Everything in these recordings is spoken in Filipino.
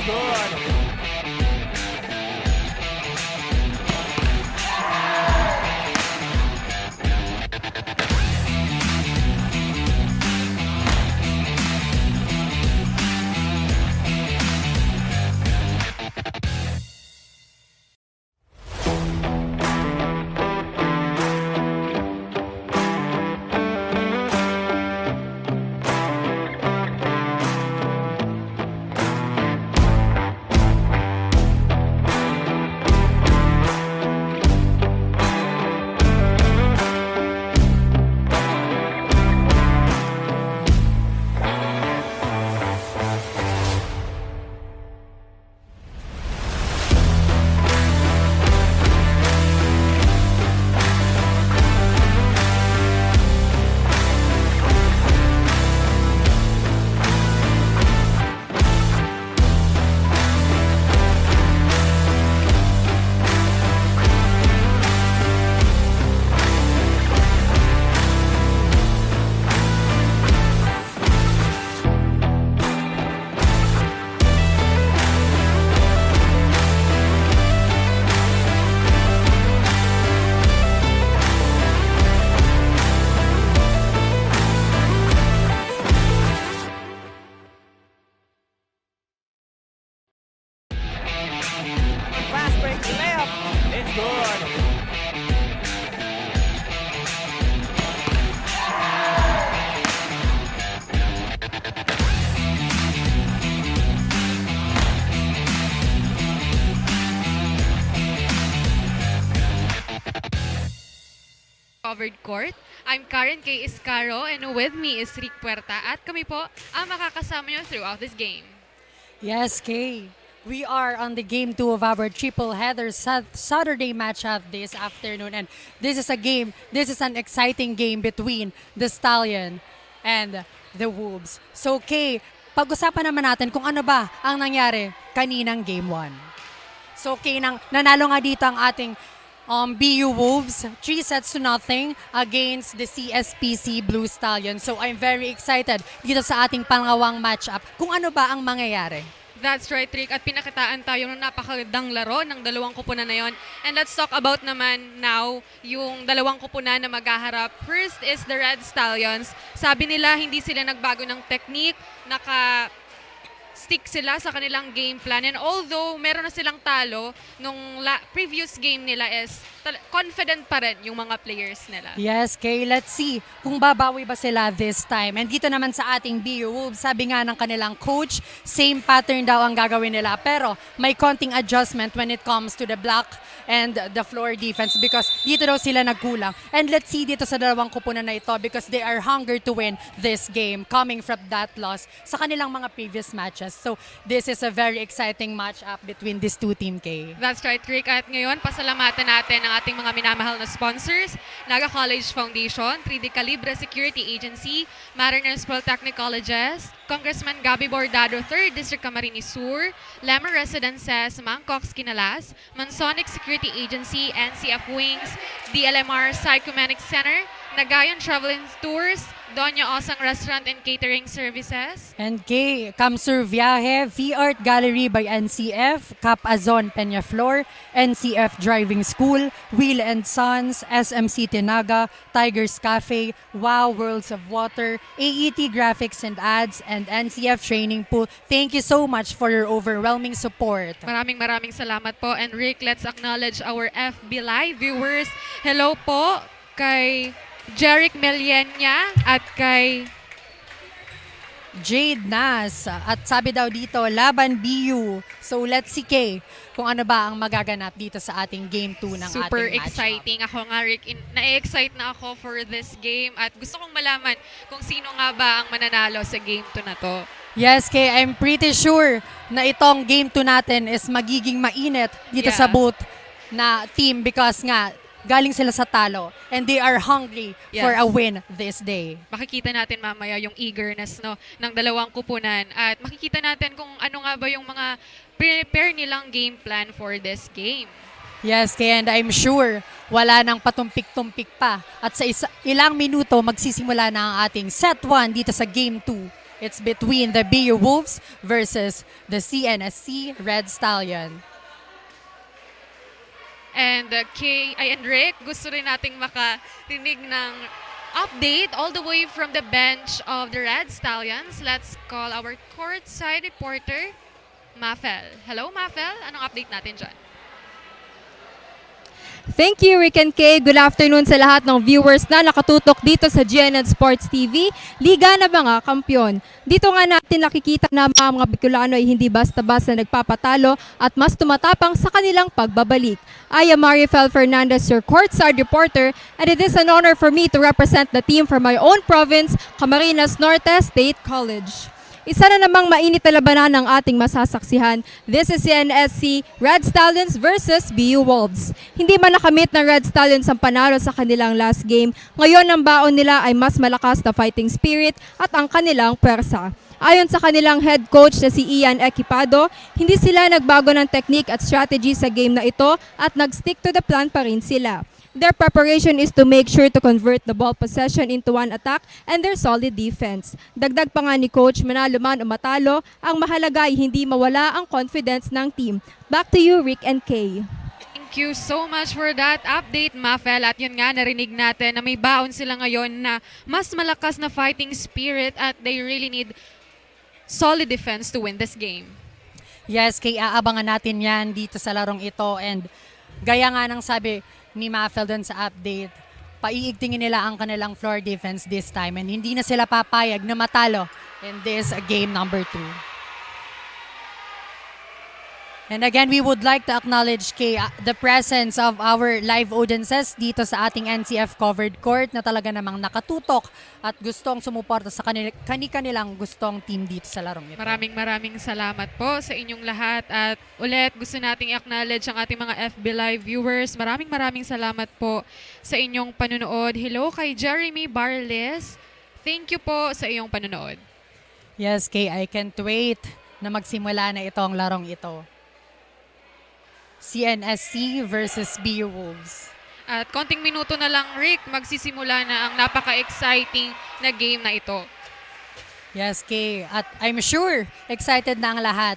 good. Fast break layup. It's good. Covered Court. I'm Karen K. Iscaro and with me is Rick Puerta at kami po ang makakasama nyo throughout this game. Yes, Kay. We are on the game 2 of our triple header Saturday matchup this afternoon. And this is an exciting game between the Stallion and the Wolves. So, Kay, pag-usapan naman natin kung ano ba ang nangyari kaninang game 1. So, Kay, nanalo nga dito ang ating BU Wolves, 3-0 against the CSPC Blue Stallion. So I'm very excited dito sa ating pangawang matchup kung ano ba ang mangyayari. That's right, Rick. At pinakitaan tayo ng napakagandang laro ng dalawang kupunan na yon. And let's talk about naman now yung dalawang kupunan na maghaharap. First is the Red Stallions. Sabi nila hindi sila nagbago ng technique, stick sila sa kanilang game plan. And although meron na silang talo, nung previous game nila is confident pa rin yung mga players nila. Yes, Kay, let's see kung babawi ba sila this time. And dito naman sa ating BU Wolves, sabi nga ng kanilang coach, same pattern daw ang gagawin nila. Pero may konting adjustment when it comes to the block and the floor defense because dito daw sila nagkulang. And let's see dito sa dalawang kupunan na ito because they are hungry to win this game coming from that loss sa kanilang mga previous matches. So this is a very exciting match-up between these two team, Kay. That's right, Rick. At ngayon, pasalamatan natin ang ating mga minamahal na sponsors, Naga College Foundation, 3D Calibre Security Agency, Mariners Polytechnic Colleges, Congressman Gabby Bordado, 3rd District Camarines Sur, Lemmer Residences, Mangcox Quinalas, Mansonic Security Agency, NCF Wings, DLMR Psychomanic Center, Nagayan Travel and Tours, Doña Osang Restaurant and Catering Services. And Kay, Camsur Viaje, V-Art Gallery by NCF, Cap Azon Peñaflor, NCF Driving School, Wheel and Sons, SMC Tinaga, Tigers Cafe, Wow Worlds of Water, AET Graphics and Ads, and NCF Training Pool. Thank you so much for your overwhelming support. Maraming salamat po. And Rick, let's acknowledge our FB Live viewers. Hello po kay Jeric Melienia at kay Jade Nas. At sabi daw dito, Laban BU. So let's see, Kay, kung ano ba ang magaganap dito sa ating game 2 ng super ating matchup. exciting. Ako nga, Rick, na-excite na ako for this game at gusto kong malaman kung sino nga ba ang mananalo sa game 2 na to. Yes, Kay, I'm pretty sure na itong game 2 natin is magiging mainit dito sa both na team because nga, galing sila sa talo and they are hungry for a win this day. Makikita natin mamaya yung eagerness ng dalawang kupunan at makikita natin kung ano nga ba yung mga prepare nilang game plan for this game. Yes, Kay, and I'm sure wala nang patumpik-tumpik pa at sa ilang minuto magsisimula na ang ating set 1 dito sa game 2 It's between the BU Wolves versus the CNSC Red Stallion. And Kay, and Rick, gusto rin nating makarinig ng update all the way from the bench of the Red Stallions. Let's call our courtside reporter, Mafel. Hello, Mafel. Anong update natin dyan? Thank you, Rick and Kay. Good afternoon sa lahat ng viewers na nakatutok dito sa GNN Sports TV, Liga ng mga Kampyon. Dito nga natin nakikita na mga Bicolano ay hindi basta-basta nagpapatalo at mas tumatapang sa kanilang pagbabalik. I am Marifel Fernandez, your courtside reporter, and it is an honor for me to represent the team from my own province, Camarines Norte State College. Isa na namang mainit na labanan ng ating masasaksihan. This is CNSC Red Stallions versus BU Wolves. Hindi man nakamit ng Red Stallions ang panalo sa kanilang last game. Ngayon ang baon nila ay mas malakas na fighting spirit at ang kanilang pwersa. Ayon sa kanilang head coach na si Ian Equipado, hindi sila nagbago ng technique at strategy sa game na ito at nag-stick to the plan pa rin sila. Their preparation is to make sure to convert the ball possession into one attack and their solid defense. Dagdag pa nga ni Coach, manalo man o matalo, ang mahalaga ay hindi mawala ang confidence ng team. Back to you, Rick and Kay. Thank you so much for that update, Mafel. At yun nga, narinig natin na may baon sila ngayon na mas malakas na fighting spirit at they really need solid defense to win this game. Yes, Kay, aabangan natin yan dito sa larong ito. And gaya nga ng sabi ni Mafel doon sa update, paiigtingin nila ang kanilang floor defense this time and hindi na sila papayag na matalo in this game number 2. And again, we would like to acknowledge the presence of our live audiences dito sa ating NCF covered court na talaga namang nakatutok at gustong sumuporta sa kanilang gustong team dito sa larong ito. Maraming salamat po sa inyong lahat at ulit gusto nating i-acknowledge ang ating mga FB Live viewers. Maraming salamat po sa inyong panunood. Hello kay Jeremy Barles. Thank you po sa iyong panunood. Yes, Kay, I can't wait na magsimula na itong larong ito. CNSC versus BU Wolves. At konting minuto na lang, Rick, magsisimula na ang napaka-exciting na game na ito. Yes, Kay. At I'm sure excited na ang lahat.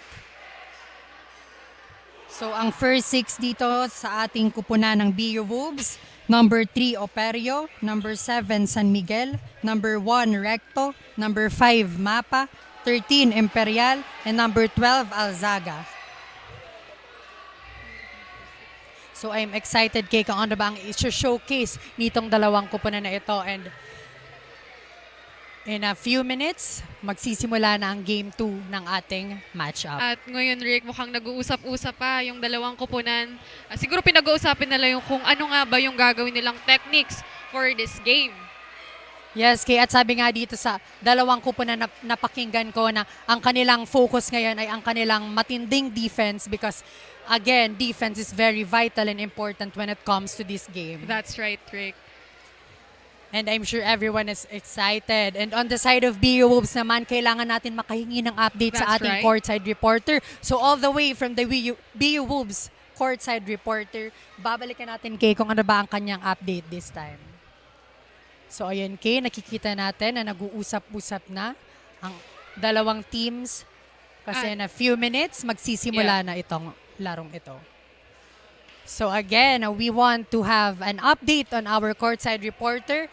So, ang first 6 dito sa ating kupunan ng BU Wolves, number 3, Operio, number 7, San Miguel, number 1, Recto, number 5, Mapa, 13, Imperial, and number 12, Alzaga. So I'm excited, Kay, kung ano ba ang i-showcase nitong dalawang kupunan na ito. And in a few minutes, magsisimula na ang Game 2 ng ating matchup. At ngayon, Rick, mukhang nag-uusap-usap pa yung dalawang kupunan. Siguro pinag-uusapin nila yung kung ano nga ba yung gagawin nilang techniques for this game. Yes, Kay, at sabi nga dito sa dalawang kupunan na napakinggan ko na ang kanilang focus ngayon ay ang kanilang matinding defense because again, defense is very vital and important when it comes to this game. That's right, Rick. And I'm sure everyone is excited. And on the side of BU Wolves naman, kailangan natin makahingi ng update sa That's ating right. courtside reporter. So all the way from the BU Wolves courtside reporter, babalikan natin, Kay, kung ano ba ang kanyang update this time. So ayun, Kay, nakikita natin na nag-uusap-usap na ang dalawang teams kasi in a few minutes, magsisimula na itong larong ito. So again, we want to have an update on our courtside reporter.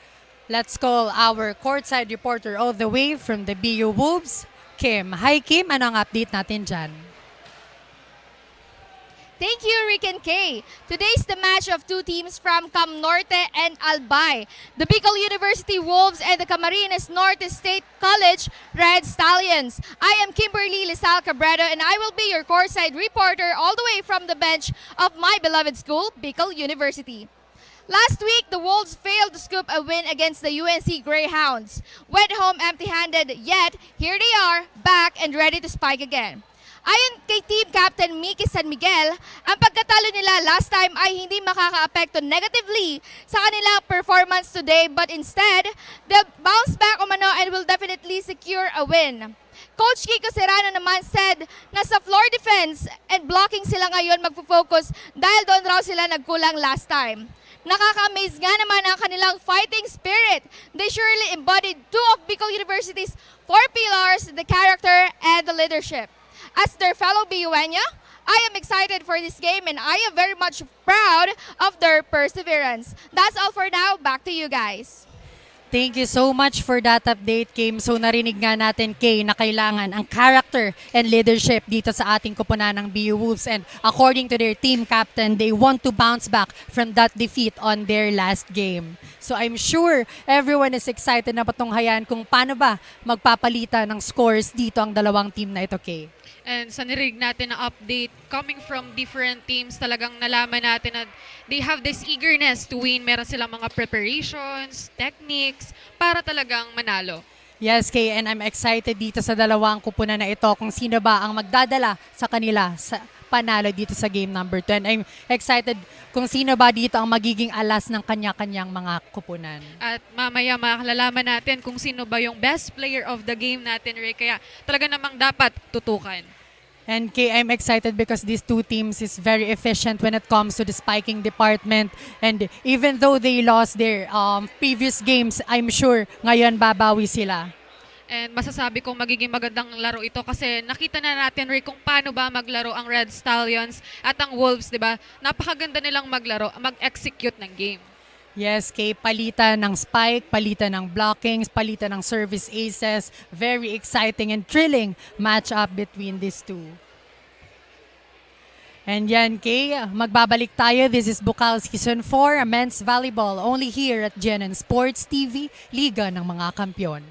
Let's call our courtside reporter all the way from the BU Wolves, Kim. Hi, Kim. Ano ang update natin dyan? Thank you, Rick and Kay. Today's the match of two teams from CAMNORTE and Albay, the BICOL University Wolves and the CAMARINES Norte State College Red Stallions. I am Kimberly Lizal Cabrera and I will be your courtside reporter all the way from the bench of my beloved school, BICOL University. Last week, the Wolves failed to scoop a win against the UNC Greyhounds. Went home empty-handed, yet here they are, back and ready to spike again. Ayon kay Team Captain Mickey San Miguel, ang pagkatalo nila last time ay hindi makaka-apekto negatively sa kanilang performance today, but instead, they'll bounce back umano and will definitely secure a win. Coach Kiko Serrano naman said na sa floor defense and blocking sila ngayon magpo-focus dahil doon raw sila nagkulang last time. Nakaka-amaze nga naman ang kanilang fighting spirit. They surely embodied two of BICOL University's 4 pillars, the character and the leadership. As their fellow BUNya, I am excited for this game and I am very much proud of their perseverance. That's all for now. Back to you guys. Thank you so much for that update, Kim. So narinig nga natin, Kay, na kailangan ang character and leadership dito sa ating koponan ng BU Wolves. And according to their team captain, they want to bounce back from that defeat on their last game. So I'm sure everyone is excited na patunghayan kung paano ba magpapalitan ng scores dito ang dalawang team na ito, Kay. And sa narinig natin na update coming from different teams, talagang nalaman natin na they have this eagerness to win. Meron silang mga preparations, techniques, para talagang manalo. Yes, Kay, and I'm excited dito sa dalawang kupunan na ito kung sino ba ang magdadala sa kanila sa panalo dito sa game number 2. And I'm excited kung sino ba dito ang magiging alas ng kanya-kanyang mga kupunan. At mamaya makalalaman natin kung sino ba yung best player of the game natin, Ray. Kaya talaga namang dapat tutukan. And Kay, I'm excited because these two teams is very efficient when it comes to the spiking department. And even though they lost their previous games, I'm sure ngayon babawi sila. And masasabi kong magiging magandang laro ito kasi nakita na natin, Ray, kung paano ba maglaro ang Red Stallions at ang Wolves, di ba? Napakaganda nilang maglaro, mag-execute ng game. Yes, Kay, palitan ng spike, palitan ng blockings, palitan ng service aces. Very exciting and thrilling matchup between these two. And yan, Kay, magbabalik tayo. This is Bucal Season 4, Men's Volleyball, only here at GNN Sports TV, Liga ng mga Kampiyon.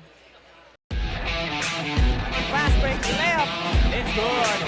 Fast break layup. It's good.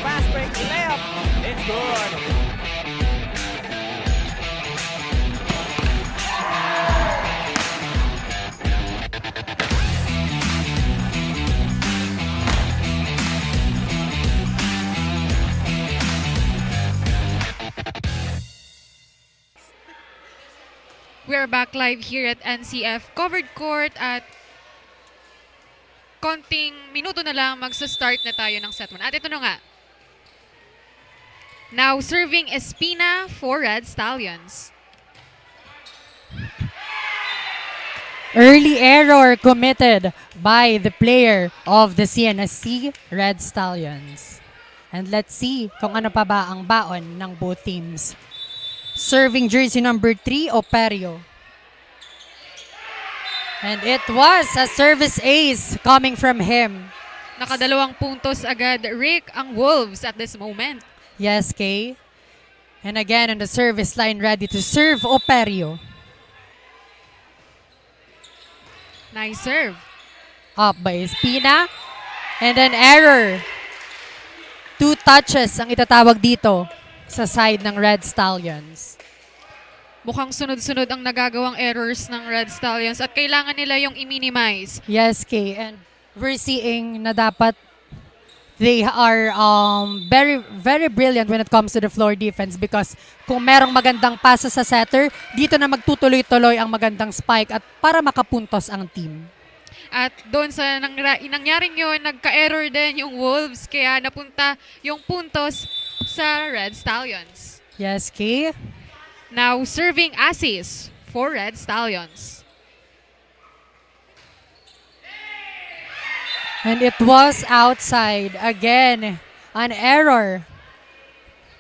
Fast break layup. It's good. We're back live here at NCF Covered Court at konting minuto na lang magsa-start na tayo ng set 1. At ito na nga. Now serving Espina for Red Stallions. Early error committed by the player of the CNSC Red Stallions. And let's see kung ano pa ba ang baon ng both teams. Serving jersey number 3, Operio. And it was a service ace coming from him. Nakadalawang puntos agad, Rick, ang Wolves at this moment. Yes, Kay. And again on the service line, ready to serve, Operio. Nice serve. Up by Espina. And an error. 2 touches ang itatawag dito sa side ng Red Stallions. Mukhang sunod-sunod ang nagagawang errors ng Red Stallions at kailangan nila yung i-minimize. Yes, Kay. And we're seeing na dapat they are very, very brilliant when it comes to the floor defense because kung merong magandang pasa sa setter, dito na magtutuloy-tuloy ang magandang spike at para makapuntos ang team. At doon sa nangyaring yun, nagka-error din yung Wolves kaya napunta yung puntos sa Red Stallions. Yes, Kay. Now serving aces for Red Stallions. And it was outside. Again, an error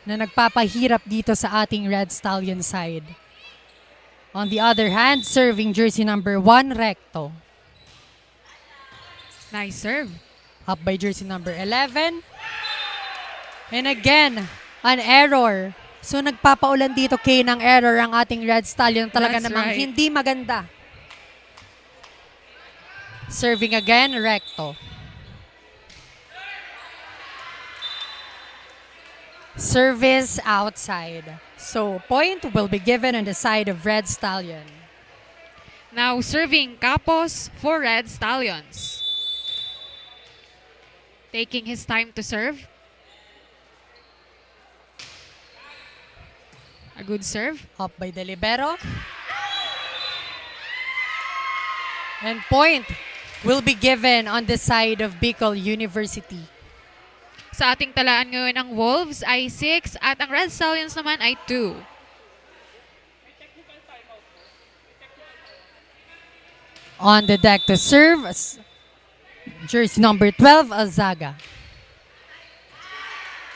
na nagpapahirap dito sa ating Red Stallion side. On the other hand, serving jersey number 1, Recto. Nice serve. Up by jersey number 11. And again, an error. So nagpapaulan dito Kay ng error ang ating Red Stallion. Talaga That's namang right. hindi maganda. Serving again, Recto. Service outside. So point will be given on the side of Red Stallion. Now serving Capos for Red Stallions. Taking his time to serve. A good serve. Up by the libero. And point will be given on the side of BICOL University. Sa ating talaan ngayon, ang Wolves ay 6 at ang Red Stallions naman ay 2. On the deck to serve, jersey number 12, Alzaga.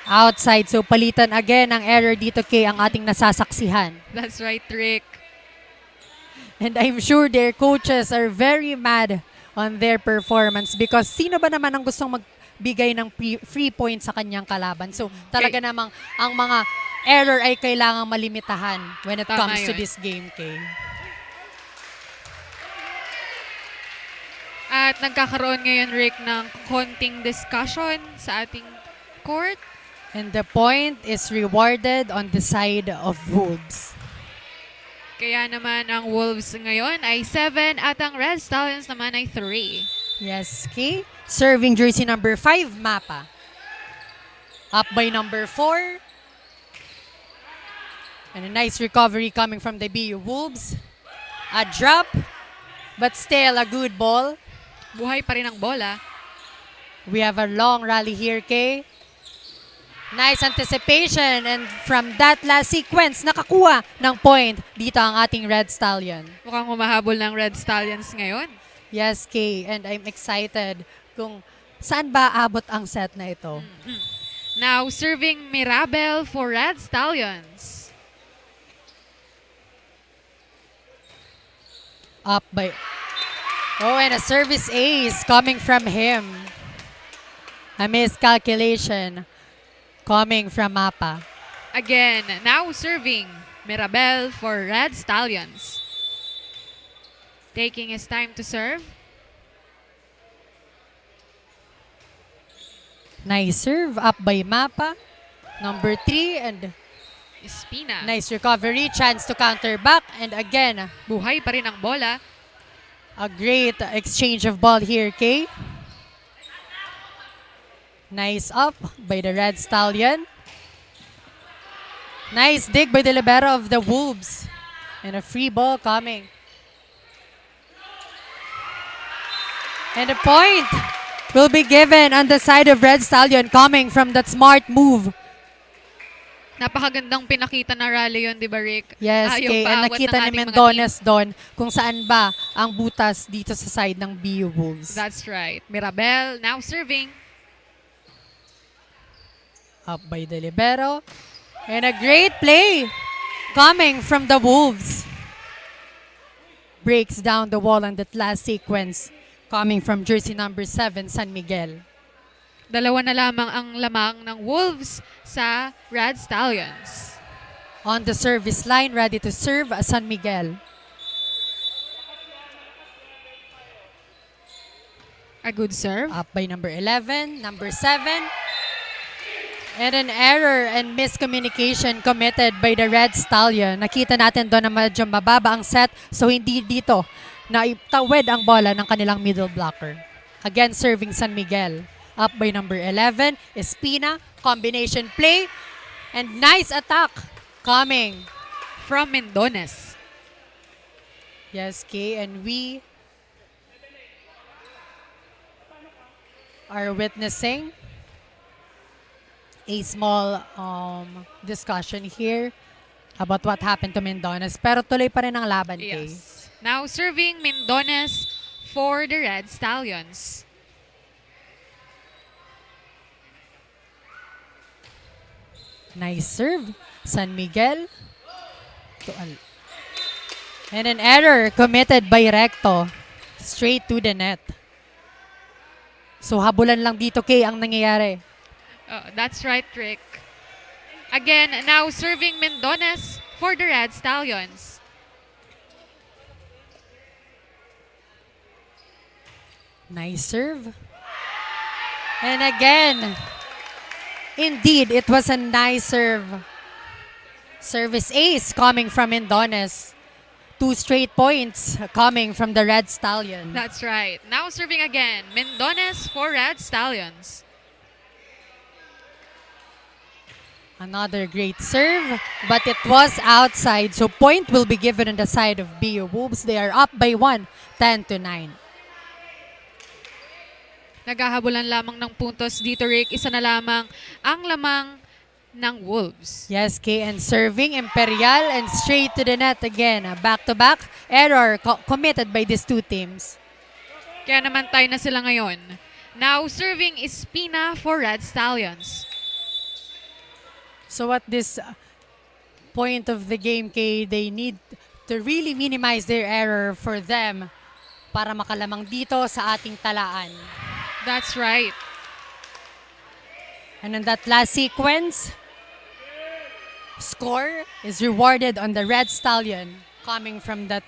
Outside, so palitan again ang error dito Kay ang ating nasasaksihan. That's right, Rick. And I'm sure their coaches are very mad on their performance because sino ba naman ang gustong magbigay ng free point sa kanyang kalaban? So talaga namang ang mga error ay kailangang malimitahan when it Tama comes to yun. this game, Kay. At nagkakaroon ngayon, Rick, ng konting discussion sa ating court. And the point is rewarded on the side of Wolves. Kaya naman ang Wolves ngayon ay 7 at ang Red Stallions naman ay 3. Yes, Kay. Serving jersey number 5, Mapa. Up by number 4. And a nice recovery coming from the BU Wolves. A drop, but still a good ball. Buhay pa rin ang bola. We have a long rally here, Kay. Nice anticipation, and from that last sequence, nakakuha ng point dito ang ating Red Stallion. Mukhang humahabol ng Red Stallions ngayon. Yes, Kay, and I'm excited kung saan ba abot ang set na ito. Now serving Mirabel for Red Stallions. Up by... Oh, and a service ace coming from him. A miscalculation coming from Mapa. Again, now serving Mirabel for Red Stallions. Taking his time to serve. Nice serve up by Mapa. Number 3, and Espina. nice recovery. Chance to counter back. And again, Buhay pa rin ang bola. a great exchange of ball here, Kay. Nice up by the Red Stallion. Nice dig by the libero of the Wolves. And a free ball coming. And a point will be given on the side of Red Stallion coming from that smart move. Napakagandang pinakita na rally yun, di ba, Rick? Yes, Yung Kay. And paawat nakita ng ni ating mga Mendones doon kung saan ba ang butas dito sa side ng BU Wolves. That's right. Mirabel now serving. Up by the libero. And a great play coming from the Wolves. Breaks down the wall on that last sequence coming from jersey number 7, San Miguel. Dalawa na lamang ang lamang ng Wolves sa Red Stallions. On the service line, ready to serve, San Miguel. A good serve. Up by number 11, number 7. And an error and miscommunication committed by the Red Stallion. Nakita natin doon na medyo mababa ang set, so hindi dito na itawid ang bola ng kanilang middle blocker. Again, serving San Miguel. Up by number 11, Espina, combination play, and nice attack coming. From Mendones. Yes, Kay, and we are witnessing a small discussion here about what happened to Mendones. Pero tuloy pa rin ang laban, Kay. Yes. Now serving Mendones for the Red Stallions. Nice serve, San Miguel. And an error committed by Recto. Straight to the net. So habulan lang dito, Kay, ang nangyayari. That's right, Rick. Again, now serving Mendones for the Red Stallions. Nice serve. And again, indeed, it was a nice serve. Service ace coming from Mendones. 2 straight points coming from the Red Stallion. That's right. Now serving again, Mendones for Red Stallions. Another great serve, but it was outside. So point will be given on the side of BU Wolves. They are up by 1, 10-9. Naghahabulan lamang ng puntos dito, Rick. Isa na lamang ang lamang ng Wolves. Yes, Kay, and serving Imperial and straight to the net again. Back-to-back error committed by these two teams. Kaya naman tayo na sila ngayon. Now serving Espina for Red Stallions. So at this point of the game, Kay, they need to really minimize their error for them para makalamang dito sa ating talaan. That's right. And in that last sequence, score is rewarded on the Red Stallion coming from that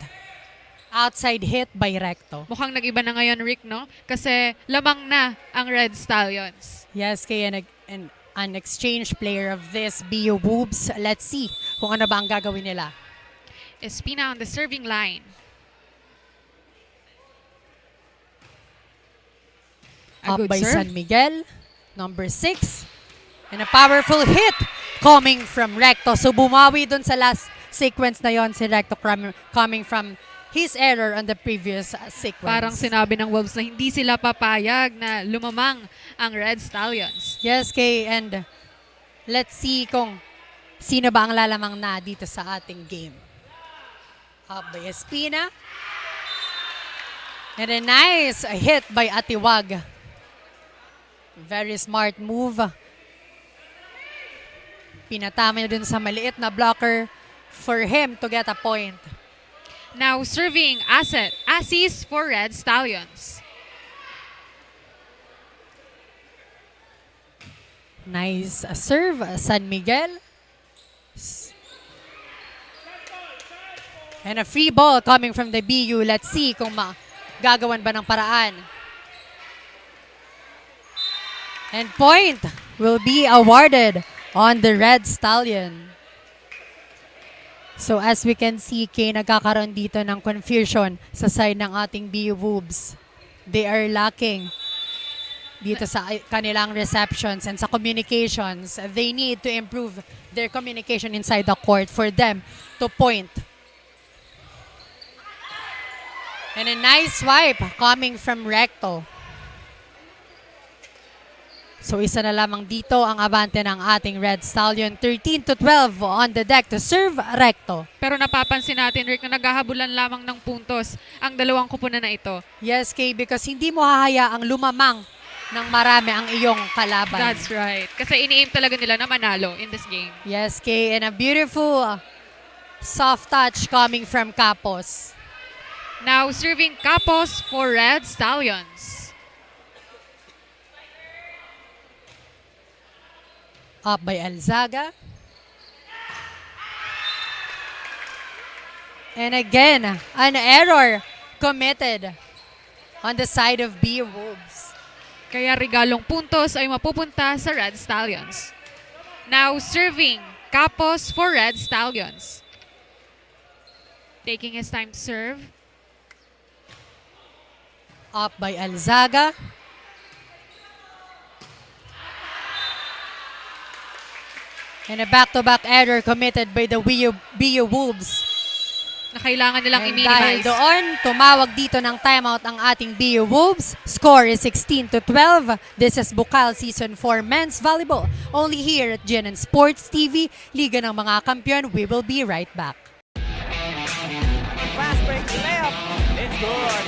outside hit by Recto. Mukhang nag-iba na ngayon, Rick, no? Kasi lamang na ang Red Stallions. Yes, Kay, and an exchange player of this BU Wolves. Let's see kung ano ba ang gagawin nila. Espina on the serving line. A Up good by serve. San Miguel, number 6. And a powerful hit coming from Recto. So bumawi dun sa last sequence na yon si Recto coming from his error on the previous sequence. Parang sinabi ng Wolves na hindi sila papayag na lumamang ang Red Stallions. Yes, Kay, and let's see kung sino ba ang lalamang na dito sa ating game. Up by Espina. And a nice hit by Atiwag. Very smart move. Pinatama niya dun sa maliit na blocker for him to get a point. Now serving Asis for Red Stallions. Nice serve, San Miguel. And a free ball coming from the BU. Let's see kung gagawan ba ng paraan. And point will be awarded on the Red Stallion. So as we can see, Kay, nagkakaroon dito ng confusion sa side ng ating BU Wolves. They are lacking dito sa kanilang receptions and sa communications. They need to improve their communication inside the court for them to point. And a nice swipe coming from Recto. So isa na lamang dito ang abante ng ating Red Stallion. 13-12 on the deck to serve Recto. Pero napapansin natin, Rick, na naghahabulan lamang ng puntos ang dalawang kupunan na ito. Yes, Kay, because hindi mo hahayaang lumamang ng marami ang iyong kalaban. That's right. Kasi ini-aim talaga nila na manalo in this game. Yes, Kay, and a beautiful soft touch coming from Capos. Now serving Capos for Red Stallions. Up by Alzaga. And again, an error committed on the side of BU Wolves. Kaya regalong puntos ay mapupunta sa Red Stallions. Now serving, Capos for Red Stallions. Taking his time to serve. Up by Alzaga. And a back-to-back error committed by the BU Wolves. Na kailangan nilang And i-minimize. dahil doon, tumawag dito ng timeout ang ating BU Wolves. Score is 16-12. This is Bucal Season 4 Men's Volleyball. Only here at GYN Sports TV, Liga ng mga Kampiyon. We will be right back. Fast break layup. It's good.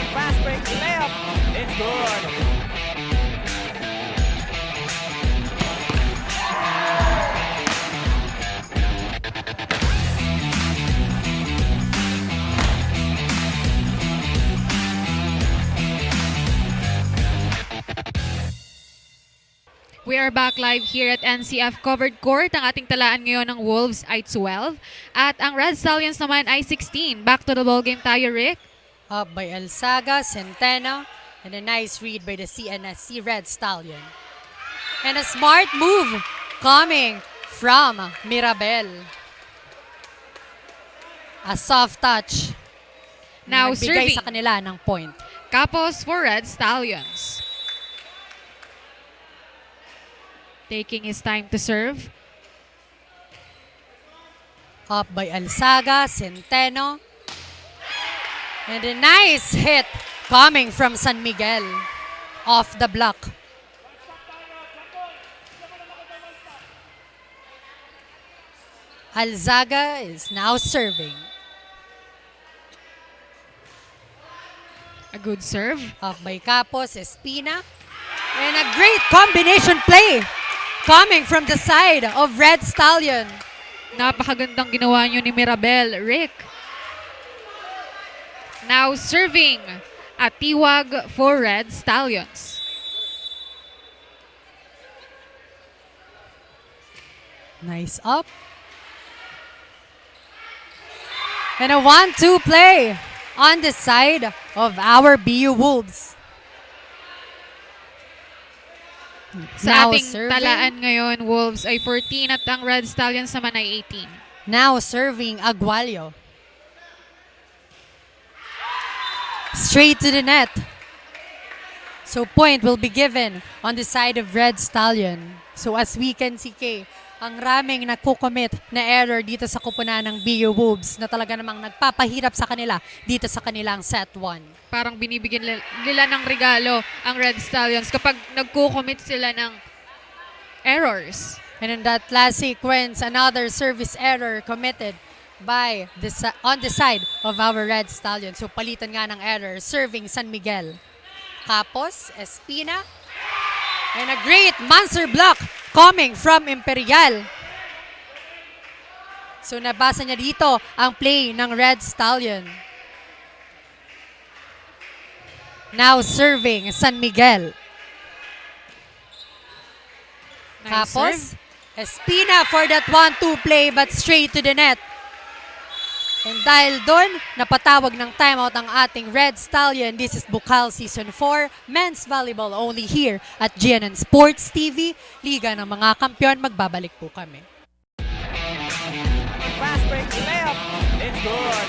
Fast break layup. It's good. We are back live here at NCF Covered Court. Ang ating talaan ngayon ng Wolves ay 12 at ang Red Stallions naman ay 16. Back to the ball game tayo, Rick. Up by Alzaga, Centeno, and a nice read by the CNSC Red Stallion. And a smart move coming from Mirabel. A soft touch. Now na nagbigay serving. sa kanila ng point. Capos for Red Stallions. Taking his time to serve. Up by Alzaga, Centeno. And a nice hit coming from San Miguel. Off the block. Alzaga is now serving. A good serve. Up by Capos, Espina. And a great combination play coming from the side of Red Stallion. Napakagandang ginawa nyo ni Mirabel, Rick. Now serving at Tiwag for Red Stallions. Nice up. And a 1-2 play on the side of our BU Wolves. Sa Now ating serving. talaan ngayon, Wolves ay 14 at ang Red Stallions naman ay 18. Now serving Aguayo. Straight to the net. So point will be given on the side of Red Stallion. So as we can see, Kay, ang raming nagko-commit na error dito sa kupunan ng BU Wolves na talaga namang nagpapahirap sa kanila dito sa kanilang set 1. Parang binibigyan nila ng regalo ang Red Stallions kapag nagko-commit sila ng errors. And in that last sequence, another service error committed by on the side of our Red Stallion. So palitan nga ng error, serving San Miguel. Capos, Espina, and a great monster block coming from Imperial. So nabasa niya dito ang play ng Red Stallion. Now serving San Miguel. Nice Tapos, serve. Espina for that 1-2 play but straight to the net. And dahil doon, napatawag ng timeout ang ating Red Stallion. This is Bucal Season 4, Men's Volleyball only here at GNN Sports TV. Liga ng mga Kampyon, magbabalik po kami. Fast break layup. It's good.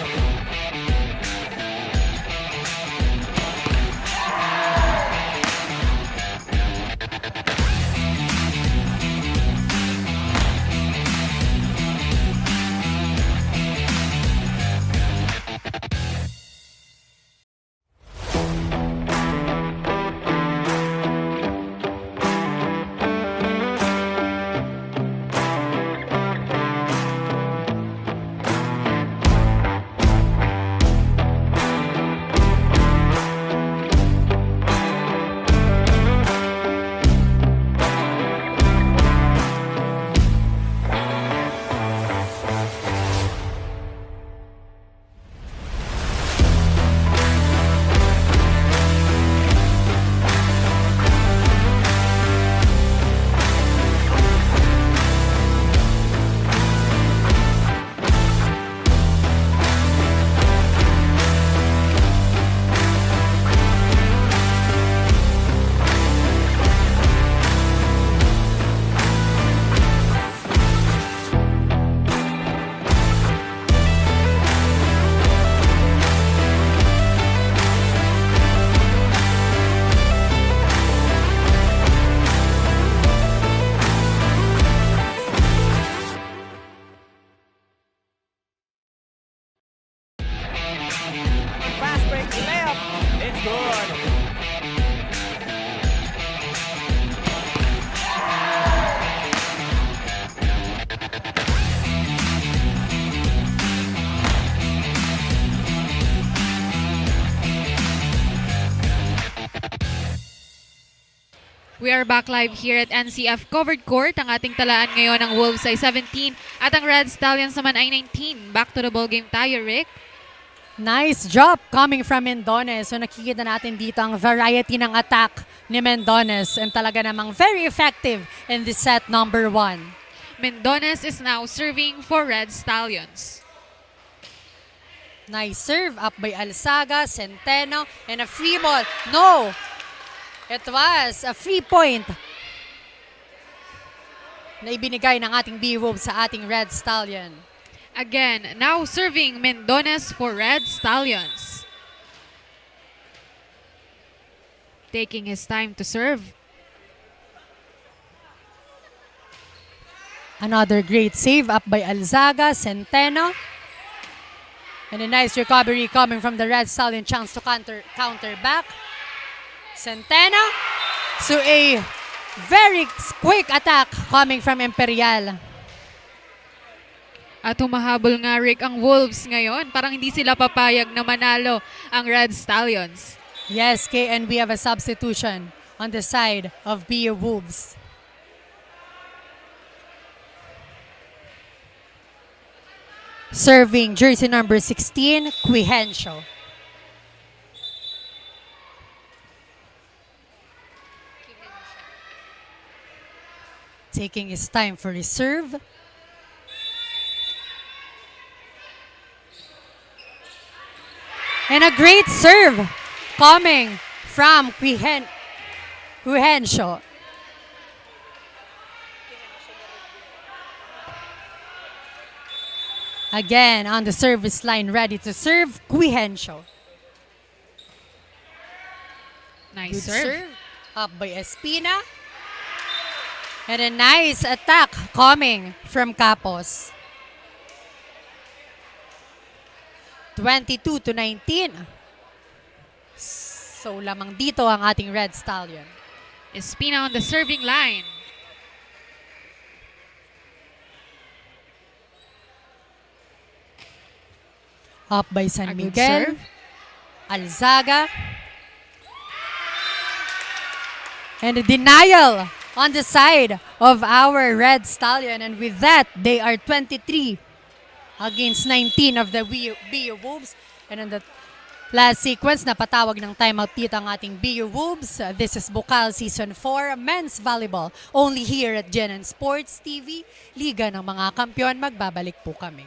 Fast break layup. It's good. We are back live here at NCF Covered Court. Ang ating talaan ngayon ng Wolves ay 17 at ang Red Stallions naman ay 19. Back to the ball game tayo, Rick. Nice job coming from Mendones. So nakikita natin dito ang variety ng attack ni Mendones and talaga namang very effective in this set number 1. Mendones is now serving for Red Stallions. Nice serve up by Alzaga, Centeno, and a free ball. No! It was a free point na ibinigay ng ating B-Wolves sa ating Red Stallion. Again, now serving Mendones for Red Stallions. Taking his time to serve. Another great save up by Alzaga, Centeno. And a nice recovery coming from the Red Stallion. Chance to counter back. Centeno. So a very quick attack coming from Imperial. At humahabol nga, Rick, ang Wolves ngayon. Parang hindi sila papayag na manalo ang Red Stallions. Yes, Kay, and we have a substitution on the side of BU Wolves. Serving jersey number 16, Quihencio. Taking his time for his serve. And a great serve coming from Quihencio. Again, on the service line, ready to serve, Quihencio. Nice Good serve. up by Espina. And a nice attack coming from Capos. 22-19. So lamang dito ang ating Red Stallion. Espina on the serving line. Up by San A good Miguel. serve. Alzaga. And a denial on the side of our Red Stallion. And with that, they are 23 against 19 of the BU Wolves. And on the Last sequence, napatawag ng timeout dito ang ating BU Wolves. This is Bucal Season 4 Men's Volleyball. Only here at GYMNASIUM Sports TV. Liga ng mga kampiyon, magbabalik po kami.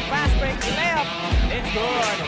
Fast break layup. It's good.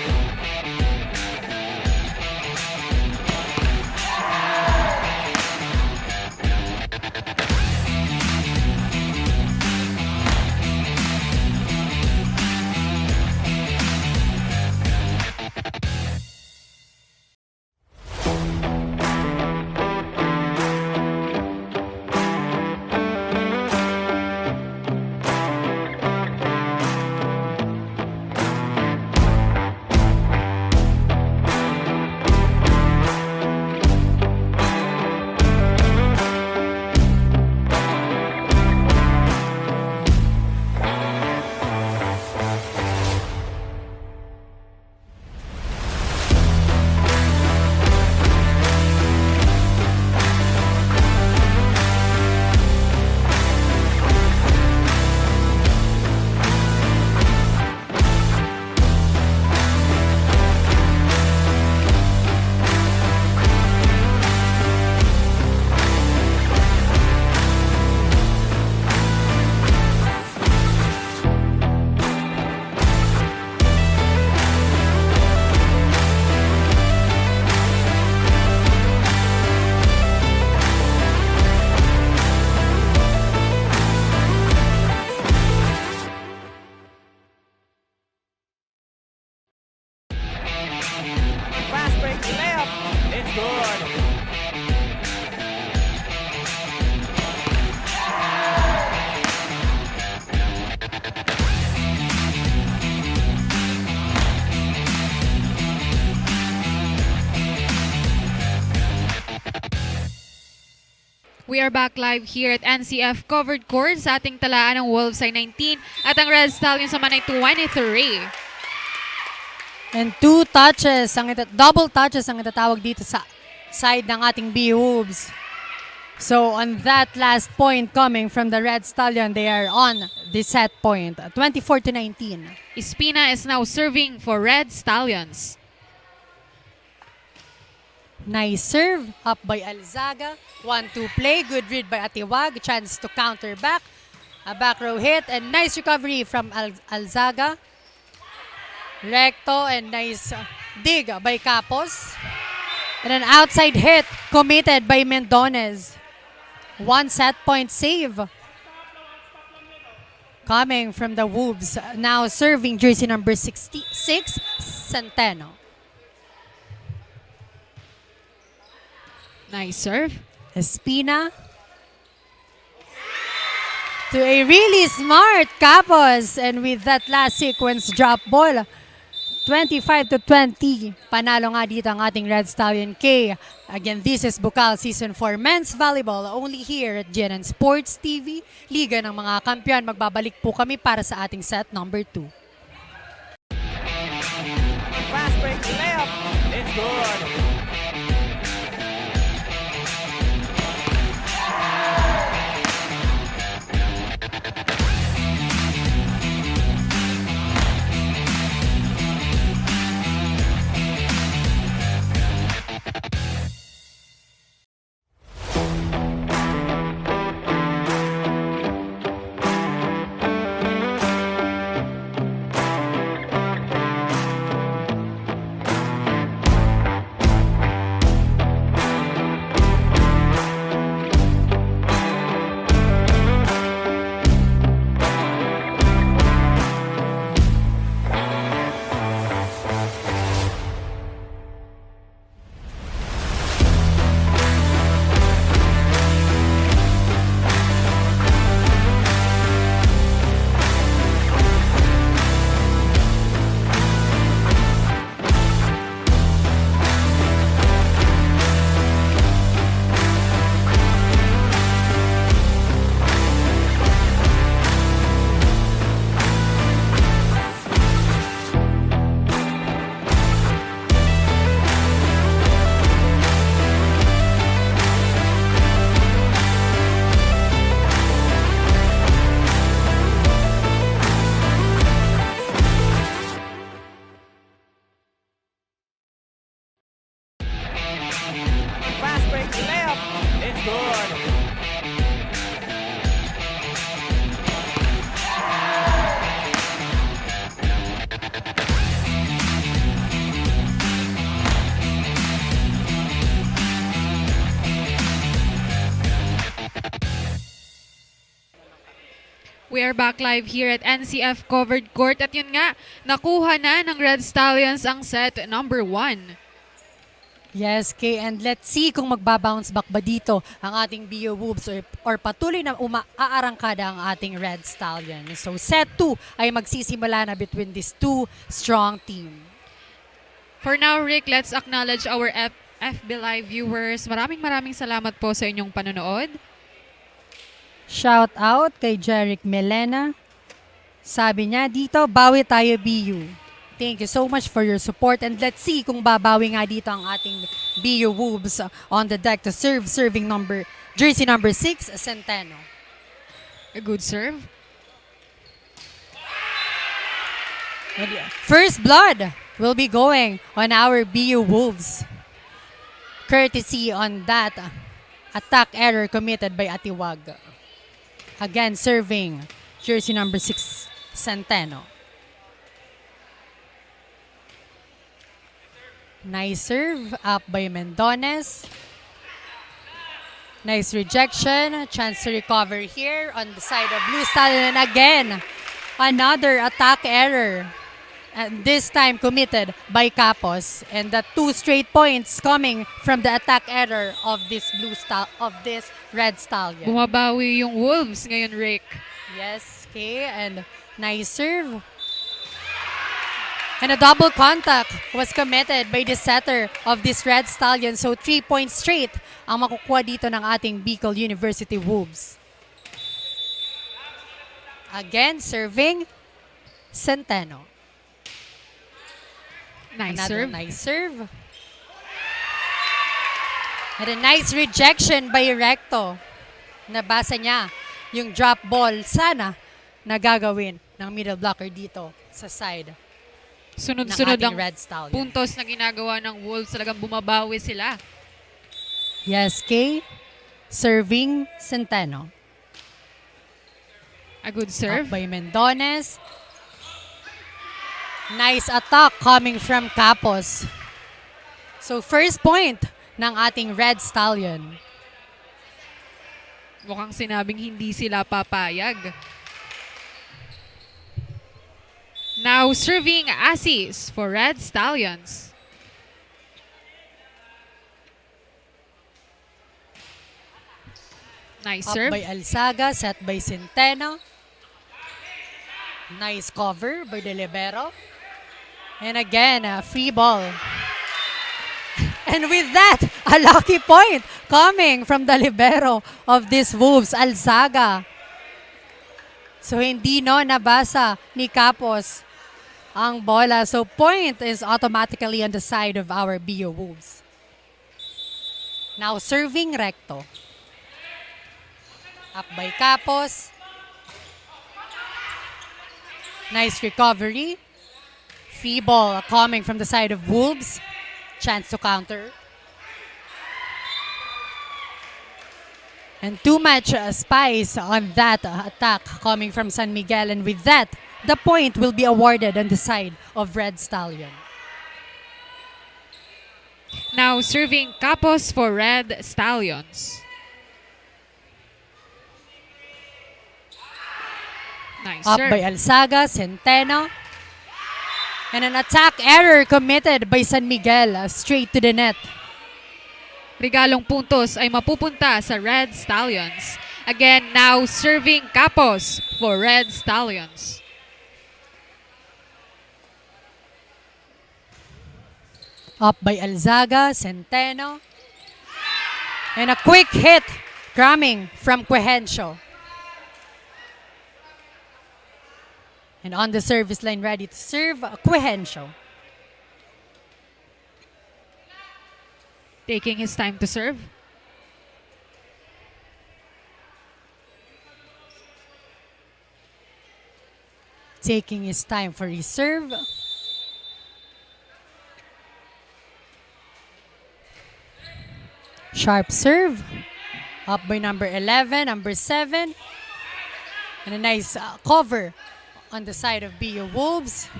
Fast break layup. It's good. We are back live here at NCF Covered Court sa ating talaan ng Wolves ay 19 at ang Red Stallions naman ay 23. And double touches ang itatawag dito sa side ng ating BU Wolves. So on that last point coming from the Red Stallion, they are on the set point, 24-19. Espina is now serving for Red Stallions. Nice serve, up by Alzaga. 1-2 play, good read by Atiwag. Chance to counter back. A back row hit and nice recovery from Alzaga. Recto and nice dig by Capos. And an outside hit committed by Mendones. One set point save. Coming from the Wolves. Now serving jersey number 66, Centeno. Nice serve. Espina. To a really smart Capos. And with that last sequence drop ball, 25-20. Panalo nga dito ang ating Red Stallion K. Again, this is Bucal Season 4 Men's Volleyball. Only here at GYMNASIUM Sports TV. Liga ng mga kampiyon. Magbabalik po kami para sa ating set number 2. Fast break layup. It's good. Left. It's good. We are back live here at NCF Covered Court at yun nga, nakuha na ng Red Stallions ang set number 1. Yes, Kay, and let's see kung magbabounce back ba dito ang ating BO Wolves or patuloy na aarangkada ang ating Red Stallion. So set 2 ay magsisimula na between these two strong team. For now, Rick, let's acknowledge our FB Live viewers. Maraming salamat po sa inyong panonood. Shout out kay Jeric Melena. Sabi niya, dito, bawi tayo BU. Thank you so much for your support and let's see kung babawi nga dito ang ating BU Wolves on the deck to serve, jersey number 6, Centeno. A good serve. First blood will be going on our BU Wolves. Courtesy on that attack error committed by Atiwag. Again, serving jersey number 6, Centeno. Nice serve, up by Mendones. Nice rejection, chance to recover here on the side of Blue Stallion. And again, another attack error. And this time committed by Capos. And the 2 straight points coming from the attack error of this Red Stallion. Bumabawi yung Wolves ngayon, Rick. Yes, okay, and nice serve. And a double contact was committed by the setter of this Red Stallion. So 3 points straight ang makukuha dito ng ating BICOL University Wolves. Again, serving Centeno. Nice Another serve. nice serve. And a nice rejection by Recto. Nabasa niya yung drop ball. Sana nagagawin ng middle blocker dito sa side Sunod-sunod ng ang ating Red Stallion. puntos na ginagawa ng Wolves. Talagang bumabawi sila. Yes, Kay. Serving Centeno. A good Up serve. by Mendones. Nice attack coming from Capos. So first point ng ating Red Stallion. Mukhang sinabing hindi sila papayag. Now serving Assis for Red Stallions. Nice Up serve. by Alzaga, set by Centeno. Nice cover by the libero. And again, a free ball. And with that, a lucky point coming from the libero of this Wolves, Alzaga. So hindi nabasa ni Capos ang bola. So point is automatically on the side of our BO Wolves. Now serving Recto. Up by Capos. Nice recovery. Free ball coming from the side of Wolves. Chance to counter. And too much spice on that attack coming from San Miguel. And with that, the point will be awarded on the side of Red Stallion. Now serving Capos for Red Stallions. Nice Up serve. by Alzaga, Centeno. And an attack error committed by San Miguel straight to the net. Regalong puntos ay mapupunta sa Red Stallions. Again, now serving Capos for Red Stallions. Up by Alzaga, Centeno. And a quick hit coming from Quejencio. And on the service line, ready to serve, Quejencio. Taking his time to serve. Taking his time for his serve. Sharp serve. Up by number 11, number 7. And a nice cover on the side of BU Wolves.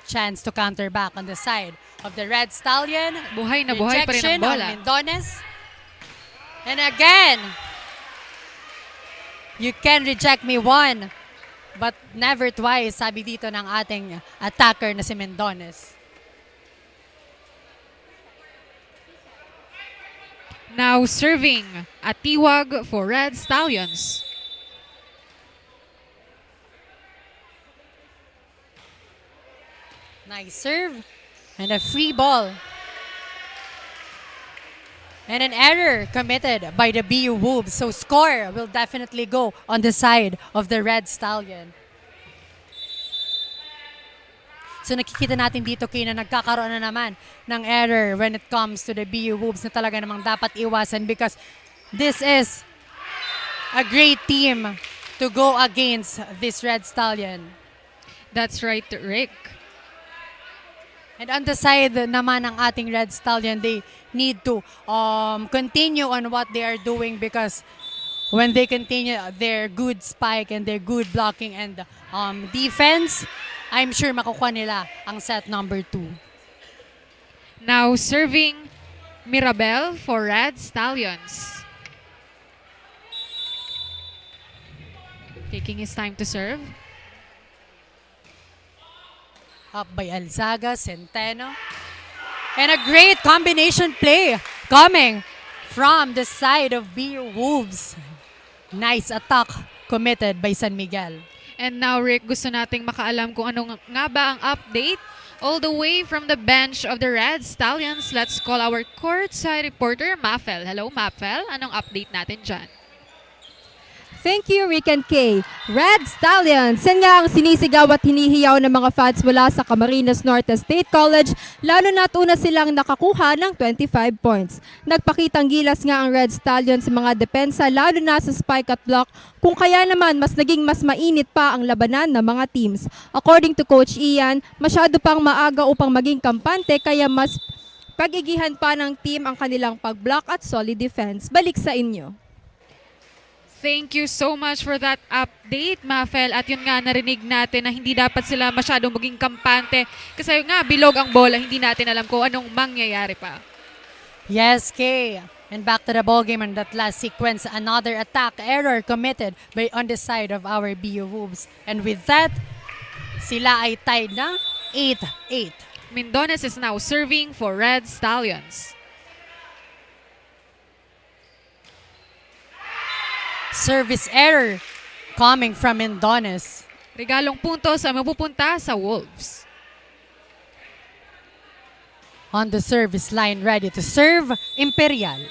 Chance to counter back on the side of the Red Stallion. Buhay na buhay pa rin Rejection ang bola. on Mendones. And again, you can reject me one, but never twice, sabi dito ng ating attacker na si Mendones. Now serving Atiwag for Red Stallions. Nice serve. And a free ball. And an error committed by the BU Wolves. So score will definitely go on the side of the Red Stallion. So nakikita natin dito kay na nagkakaroon na naman ng error when it comes to the BU Wolves na talaga namang dapat iwasan because this is a great team to go against this Red Stallion. That's right, Rick. And on the side naman ng ating Red Stallion, they need to continue on what they are doing because when they continue their good spike and their good blocking and defense, I'm sure makukuha nila ang set number 2. Now serving Mirabel for Red Stallions. Taking his time to serve. Up by Alzaga, Centeno. And a great combination play coming from the side of BU Wolves. Nice attack committed by San Miguel. And now, Rick, gusto nating makaalam kung ano nga ba ang update all the way from the bench of the Red Stallions. Let's call our courtside reporter, Mafel. Hello, Mafel. Anong update natin dyan? Thank you, Rick and Kay. Red Stallions, yan nga ang sinisigaw at hinihiyaw ng mga fans mula sa Camarines Norte State College, lalo na't una silang nakakuha ng 25 points. Nagpakitang gilas nga ang Red Stallions sa mga depensa, lalo na sa spike at block, kung kaya naman mas naging mas mainit pa ang labanan ng mga teams. According to Coach Ian, masyado pang maaga upang maging kampante, kaya mas pagigihan pa ng team ang kanilang pag-block at solid defense. Balik sa inyo. Thank you so much for that update, Mafel. At yun nga, narinig natin na hindi dapat sila masyadong maging kampante. Kasi nga, bilog ang bola, hindi natin alam kung anong mangyayari pa. Yes, Kay. And back to the ball game on that last sequence, another attack error committed by on the side of our BU Wolves. And with that, sila ay tied na 8-8. Mendones is now serving for Red Stallions. Service error coming from Mendones. Regalong puntos ang mapupunta sa Wolves. On the service line, ready to serve, Imperial.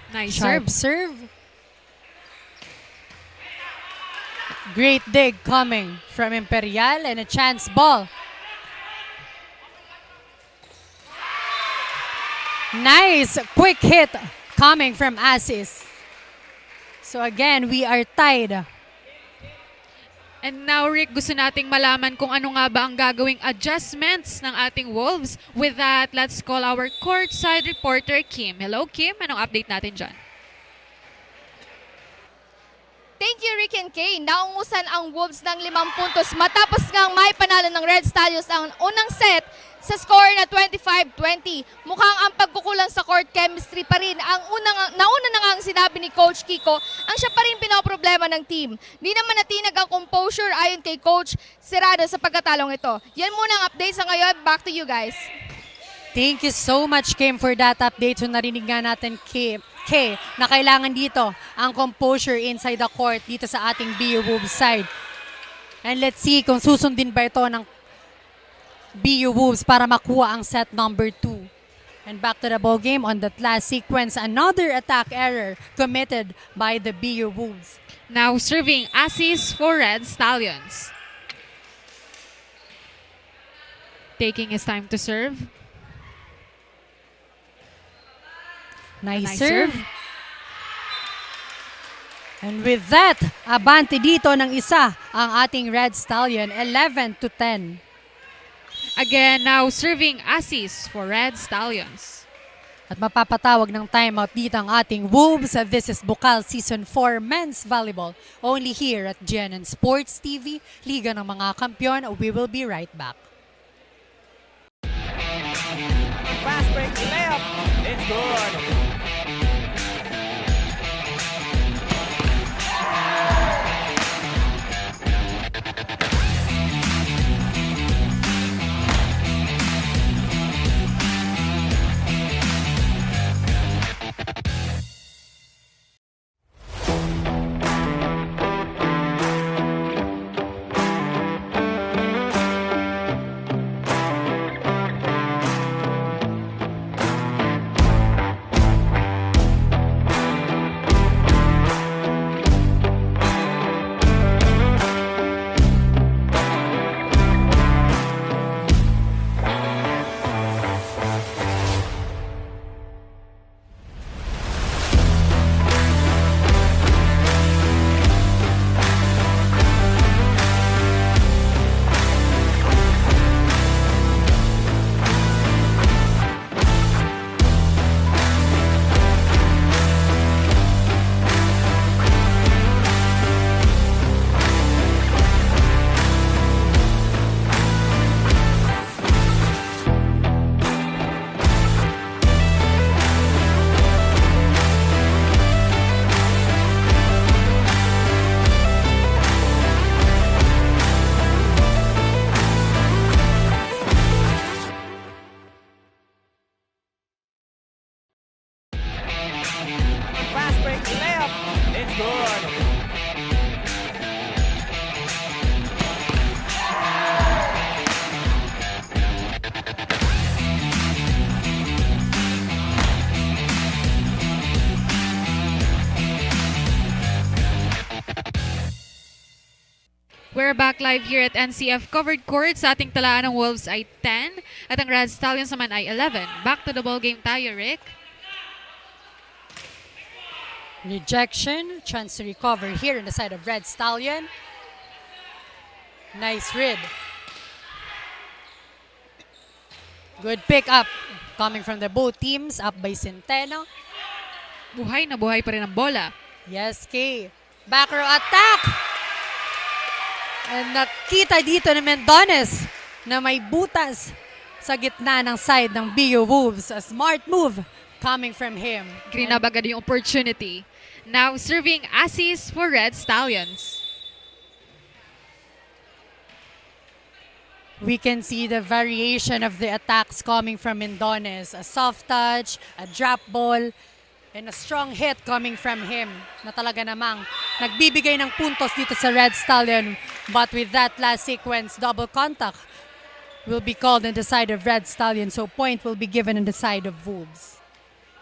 Nice Sharp serve. serve. Great dig coming from Imperial and a chance ball. Nice quick hit coming from Asis. So again, we are tied. And now, Rick, gusto nating malaman kung ano nga ba ang gagawing adjustments ng ating Wolves. With that, let's call our courtside reporter, Kim. Hello, Kim. Anong update natin dyan? Thank you, Rick and Kay. Naungusan ang Wolves ng 5 puntos matapos ngang may panalo ng Red Stallions ang unang set sa score na 25-20. Mukhang ang pagkukulang sa court chemistry pa rin. Nauna na nga ang sinabi ni Coach Kiko, ang siya pa rin pinoproblema ng team. Di naman natinag ang composure ayon kay Coach Serrano sa pagkatalong ito. Yan muna ang update sa ngayon. Back to you guys. Thank you so much, Kim, for that update. So narinig nga natin, Kim, na kailangan dito ang composure inside the court dito sa ating BU Wolves side. And let's see kung susundin ba ito ng BU Wolves para makuha ang set number 2. And back to the ball game on that last sequence, another attack error committed by the BU Wolves. Now serving Asis for Red Stallions. Taking his time to serve. Nice Nice serve. serve. And with that, abante dito ng isa ang ating Red Stallion, 11-10. Again, now serving aces for Red Stallions. At mapapatawag ng timeout dito ang ating Wolves. This is Bucal Season 4 Men's Volleyball. Only here at GNN Sports TV, Liga ng mga Kampiyon. We will be right back. Fast break layup. It's good. Fast break layup. It's good. We're back live here at NCF Covered Court. Sa ating talaan ng Wolves ay 10 at ang Red Stallions naman ay 11. Back to the ball game tayo, Rick. Rejection. Chance to recover here on the side of Red Stallion. Nice read. Good pick up coming from the both teams. Up by Centeno. Buhay na buhay pa rin ang bola. Yes, Kay. Back row attack. And nakita dito ni Mendones na may butas sa gitna ng side ng BU Wolves. A smart move coming from him. Grinab agad yung opportunity. Now serving aces for Red Stallions. We can see the variation of the attacks coming from Mendones. A soft touch, a drop ball, and a strong hit coming from him na talaga namang nagbibigay ng puntos dito sa Red Stallion. But with that last sequence, double contact will be called on the side of Red Stallion. So point will be given on the side of Wolves.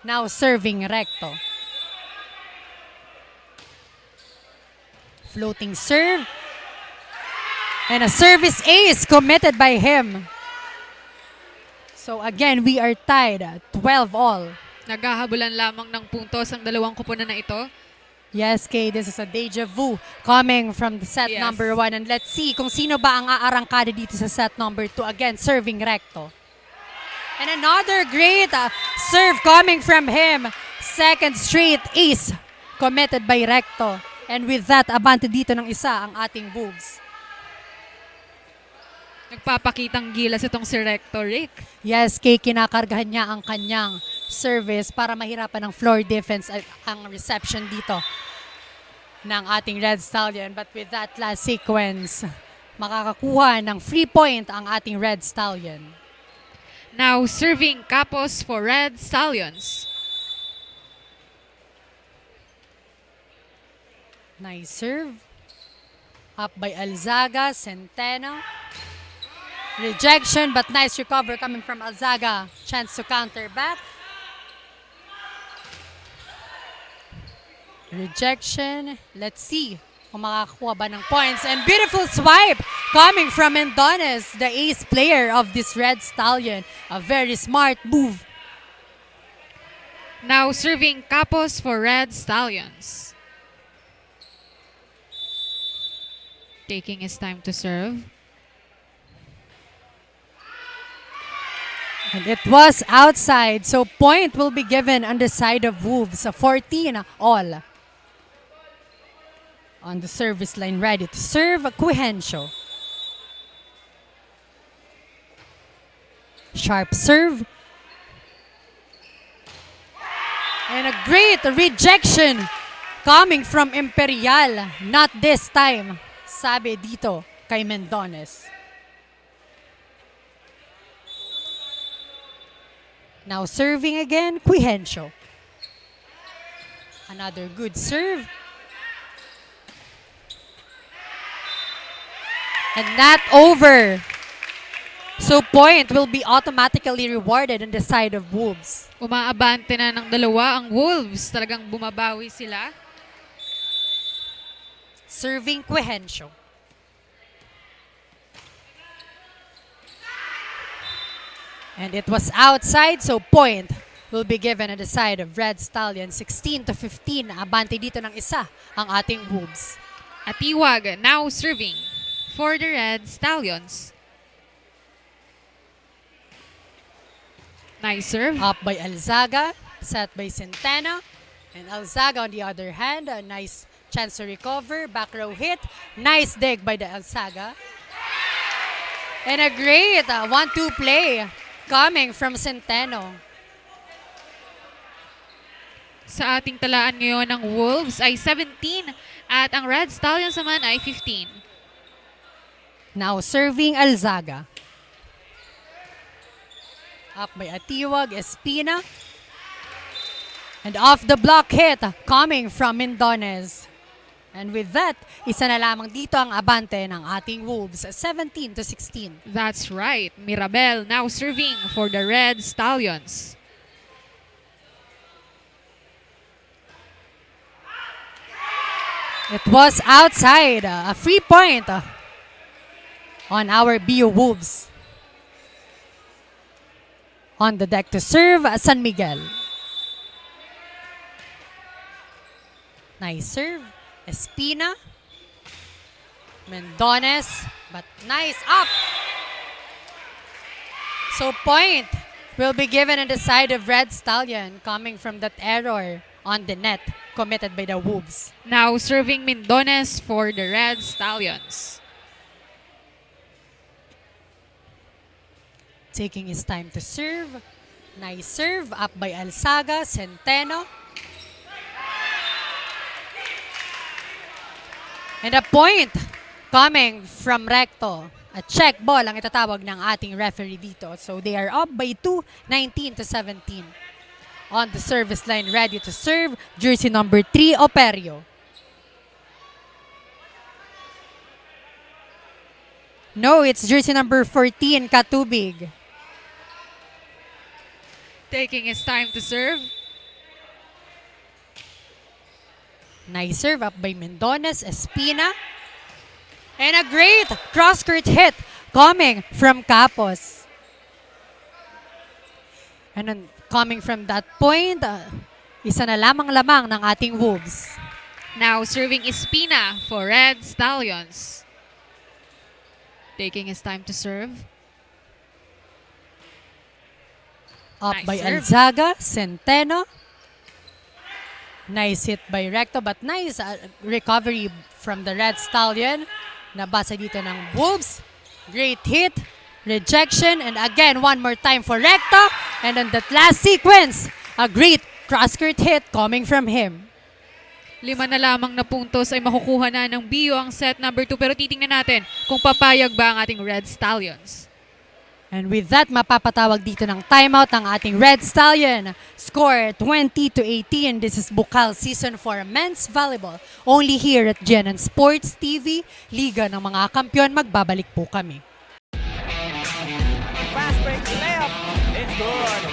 Now serving recto. Floating serve. And a service ace committed by him. So again, we are tied at 12 all. Naghahabulan lamang ng puntos ang dalawang kupunan na ito. Yes, Kay, this is a deja vu coming from the set Yes. number 1. And let's see kung sino ba ang aarangkada dito sa set number 2. Again, serving recto. And another great serve coming from him. Second straight ace committed by recto. And with that, abante dito ng isa ang ating Wolves. Nagpapakitang gilas itong si Recto, Rick. Yes, Kay, kinakargahan niya ang kanyang service para mahirapan ng floor defense at ang reception dito ng ating Red Stallion. But with that last sequence, makakakuha ng free point ang ating Red Stallion. Now serving Capos for Red Stallions. Nice serve. Up by Alzaga, Centeno. Rejection, but nice recover coming from Alzaga. Chance to counter back. Rejection. Let's see kung makakakuha ba ng points. And beautiful swipe coming from Mendones, the ace player of this Red Stallion. A very smart move. Now serving Capos for Red Stallions. Taking his time to serve. And it was outside, so point will be given on the side of Wolves. 14 all. On the service line, ready to serve, Cuhencio. Sharp serve. And a great rejection coming from Imperial. Not this time, sabi dito kay Mendones. Now serving again, Cuhencio. Another good serve. And not over. So point will be automatically rewarded on the side of Wolves. Umaabante na ng dalawa ang Wolves. Talagang bumabawi sila. Serving Cuhencio. And it was outside, so point will be given on the side of Red Stallion. 16-15. Abante dito ng isa ang ating Wolves. Atiwag now serving for the Red Stallions. Nice serve. Up by Alzaga, set by Centeno. And Alzaga on the other hand, a nice chance to recover. Back row hit. Nice dig by the Alzaga. And a great 1-2 play coming from Centeno. Sa ating talaan ngayon ng Wolves ay 17 at ang Red Stallions naman ay 15. Now serving Alzaga. Up by Atiwag, Espina. And off the block hit coming from Mendones. And with that, isa na lamang dito ang abante ng ating Wolves, 17-16. That's right. Mirabel now serving for the Red Stallions. It was outside, a free point on our BU Wolves. On the deck to serve, San Miguel. Nice serve. Espina. Mendones. But nice up. So point will be given on the side of Red Stallion coming from that error on the net committed by the Wolves. Now serving Mendones for the Red Stallions. Taking his time to serve. Nice serve. Up by Alzaga. Centeno. And a point coming from Recto. A check ball ang itatawag ng ating referee dito. So they are up by 2, 19-17. On the service line, ready to serve, jersey number 3, Operio. No, it's jersey number 14, Katubig. Taking his time to serve. Nice serve up by Mendones, Espina. And a great cross-court hit coming from Capos. And then, coming from that point, isa na lamang-lamang ng ating Wolves. Now serving Espina for Red Stallions. Taking his time to serve. Up Nice by serve. Alzaga, Centeno. Nice hit by Recto, but nice recovery from the Red Stallion. Nabasa dito ng Wolves. Great hit, rejection, and again, one more time for Recto. And on that last sequence, a great cross-court hit coming from him. 5 na lamang na puntos ay makukuha na ng BU ang set number 2. Pero titingnan natin kung papayag ba ang ating Red Stallions. And with that, mapapatawag dito ng timeout ang ating Red Stallion. Score 20-18. This is Bucal Season 4 Men's Volleyball. Only here at GNN Sports TV. Liga ng mga kampiyon. Magbabalik po kami. Fast break layup. It's good.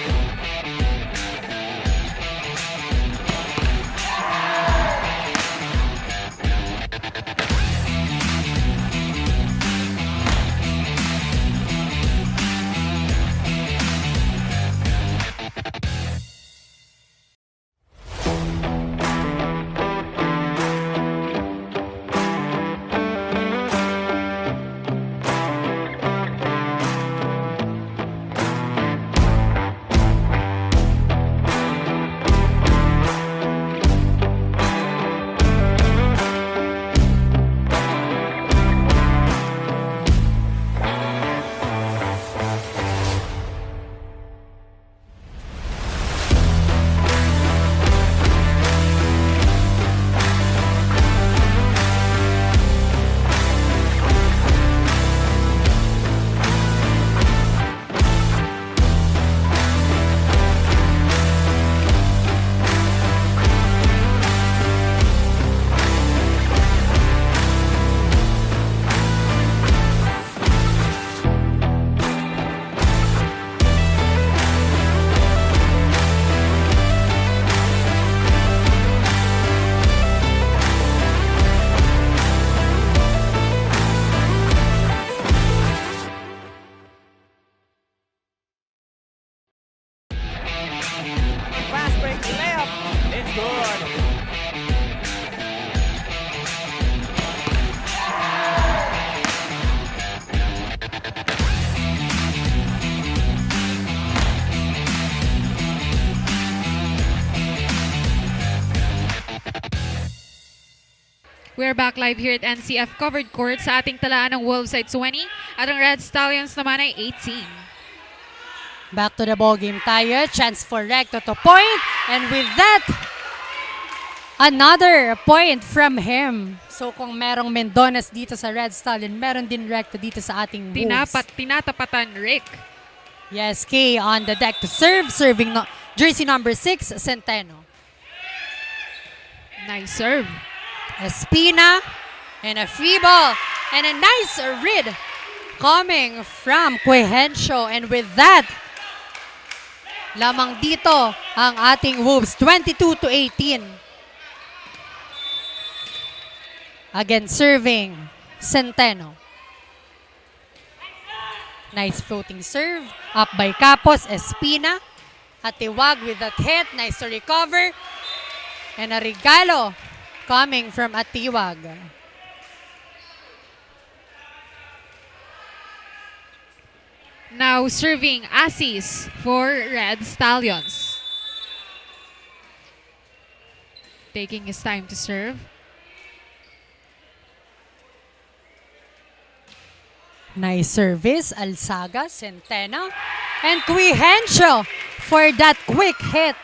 We're back live here at NCF Covered Court sa ating talaan ng Wolves ay 20 at ang Red Stallions naman ay 18. Back to the ball game tayo. Chance for Recto to point. And with that, another point from him. So kung merong Mendones dito sa Red Stallion, meron din Recto dito sa ating Wolves. Tinatapatan Rick. Yes, K on the deck to serve. Serving jersey number 6, Centeno. Nice serve. Espina. And a free ball. And a nice read coming from Quehencio. And with that, lamang dito ang ating Wolves. 22-18. Again, serving Centeno. Nice floating serve. Up by Capos, Espina. Atiwag with that hit. Nice to recover. And a regalo coming from Atiwag. Now serving Assis for Red Stallions. Taking his time to serve. Nice service, Alzaga, Centeno, and Quehencio for that quick hit.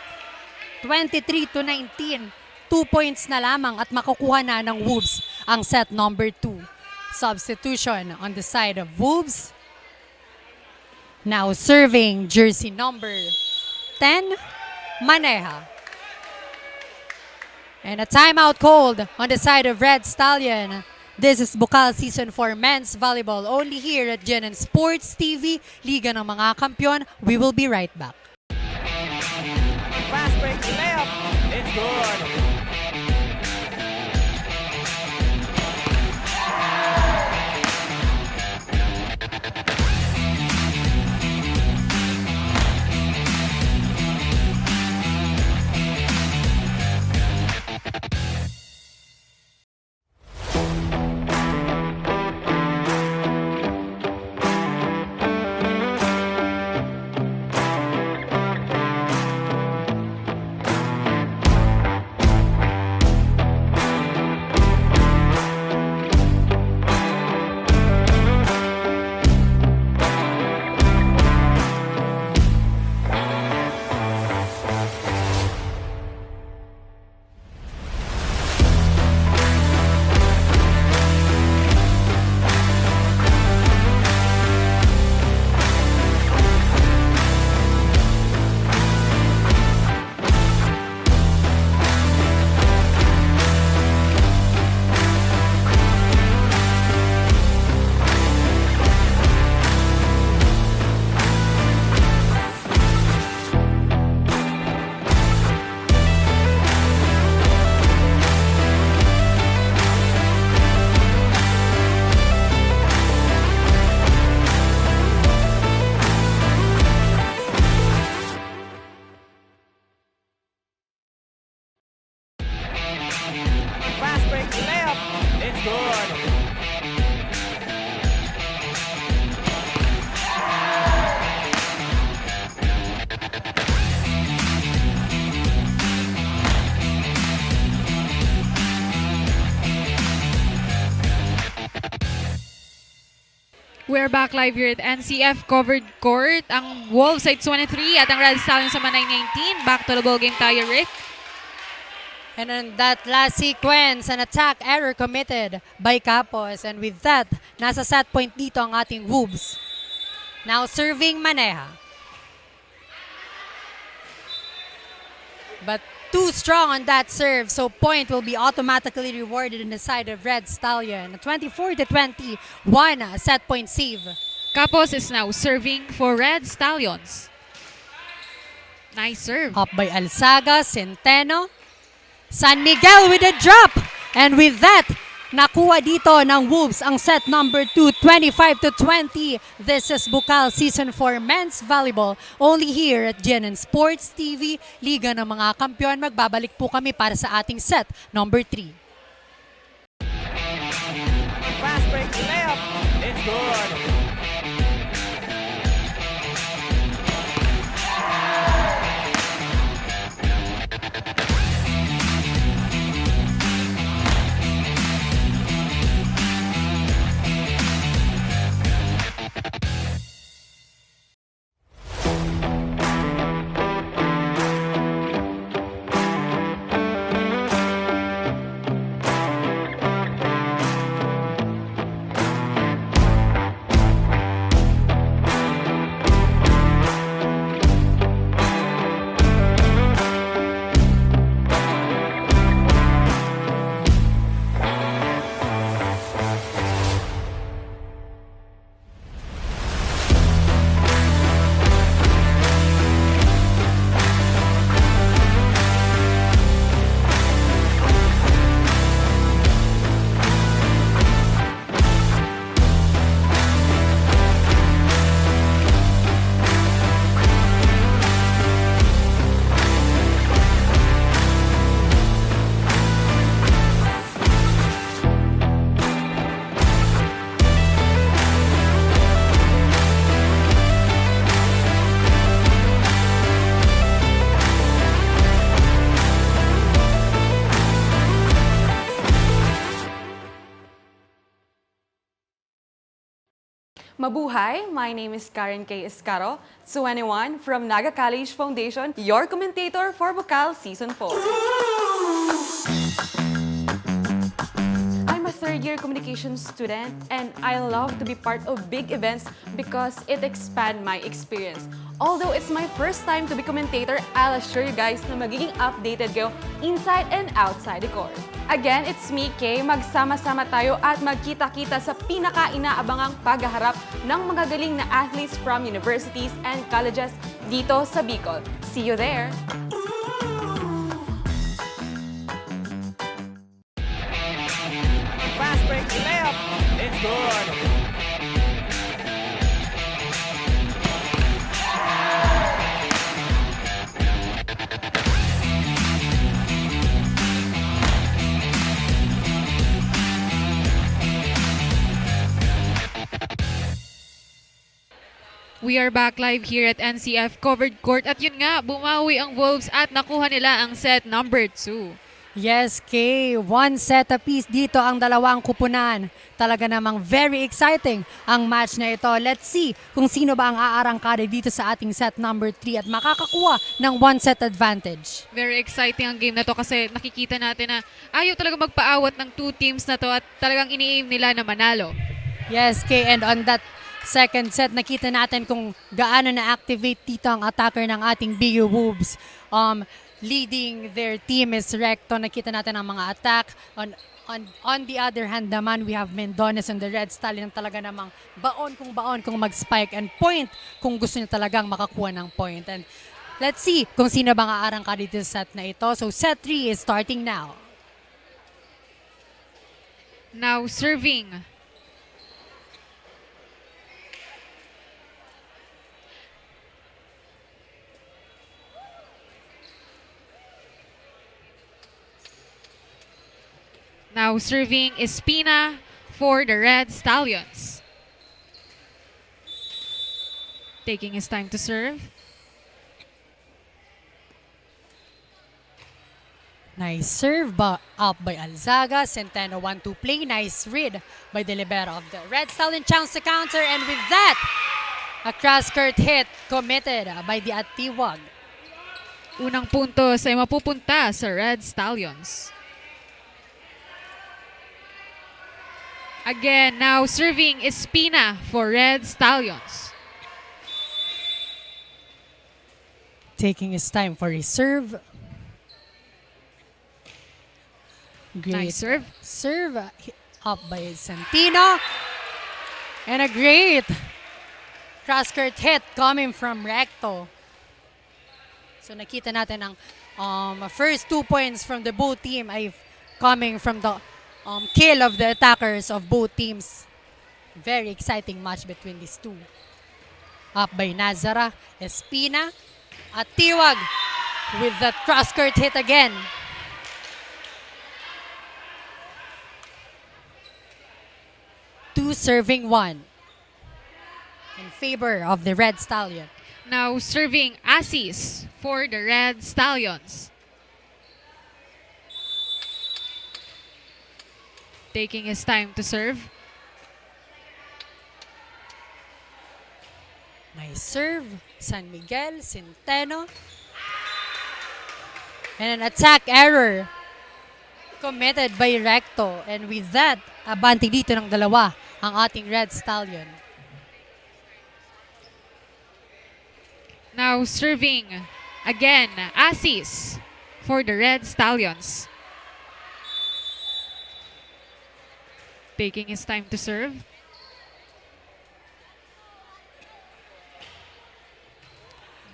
23-19. 2 points na lamang at makukuha na ng Wolves ang set number 2. Substitution on the side of Wolves. Now serving jersey number 10, Maneja. And a timeout called on the side of Red Stallion. This is Bucal Season 4 Men's Volleyball only here at GYMNASIUM Sports TV, Liga ng mga Kampiyon. We will be right back. Fast break layup. It's good. Fast break layup. It's good. We're back live here at NCF Covered Court. Ang Wolves ay 23 at ang Red Stallions naman ay 19. Back to the ball game tayo, Rick. And on that last sequence, an attack error committed by Capos. And with that, nasa set point dito ang ating Wolves. Now serving Maneja. But too strong on that serve, so point will be automatically rewarded in the side of Red Stallion. 24-21, a set point save. Capos is now serving for Red Stallions. Nice serve. Up by Alzaga, Centeno. San Miguel with a drop. And with that, nakuha dito ng Wolves ang set number 2, 25-20. This is Bucal Season 4 Men's Volleyball only here at GYMNASIUM Sports TV, Liga ng mga Kampiyon. Magbabalik po kami para sa ating set number 3. Fast break layup. It's good. Mabuhay! My name is Karen K. Escaro, 21 from Naga College Foundation, your commentator for Bucal Season 4. I'm a third-year communications student and I love to be part of big events because it expands my experience. Although it's my first time to be commentator, I'll assure you guys na magiging updated kayo inside and outside the court. Again, it's me, Kay. Magsama-sama tayo at magkita-kita sa pinaka-inaabangang paghaharap ng mga galing na athletes from universities and colleges dito sa BICOL. See you there! Fast break layup. It's good. We are back live here at NCF Covered Court at yun nga, bumawi ang Wolves at nakuha nila ang set number 2. Yes, Kay. One set apiece dito ang dalawang kupunan. Talaga namang very exciting ang match na ito. Let's see kung sino ba ang aarangkada dito sa ating set number 3 at makakakuha ng one set advantage. Very exciting ang game na to kasi nakikita natin na ayaw talaga magpaawat ng two teams na to at talagang ini-aim nila na manalo. Yes, Kay. And on that second set, nakita natin kung gaano na-activate dito ang attacker ng ating BU Wolves. Leading their team is Recto. Nakita natin ang mga attack. On the other hand naman, we have Mendones and the Red Stallion talaga namang baon kung mag-spike and point kung gusto niya talagang makakuha ng point. And let's see kung sino bang aarang ka dito sa set na ito. So set 3 is starting now. Now serving. Now serving Espina for the Red Stallions. Taking his time to serve. Nice serve up by Alzaga. Centeno 1-2 play. Nice read by the libero of the Red Stallion. Chance to counter, and with that, a cross-court hit committed by the Atiwag. Unang puntos ay mapupunta sa Red Stallions. Again, now serving Espina for Red Stallions. Taking his time for his serve. Great Nice serve. serve up by Santino. And a great cross-court hit coming from Recto. So nakita natin ang first 2 points from the both team ay coming from the kill of the attackers of both teams. Very exciting match between these two. Up by Nazara, Espina, at Tiwag with that cross-court hit again. Two serving one in favor of the Red Stallion. Now serving Assis for the Red Stallions. Taking his time to serve. Nice serve, San Miguel, Centeno. And an attack error committed by Recto. And with that, abante dito ng dalawa ang ating Red Stallion. Now serving again Assis for the Red Stallions. Taking his time to serve.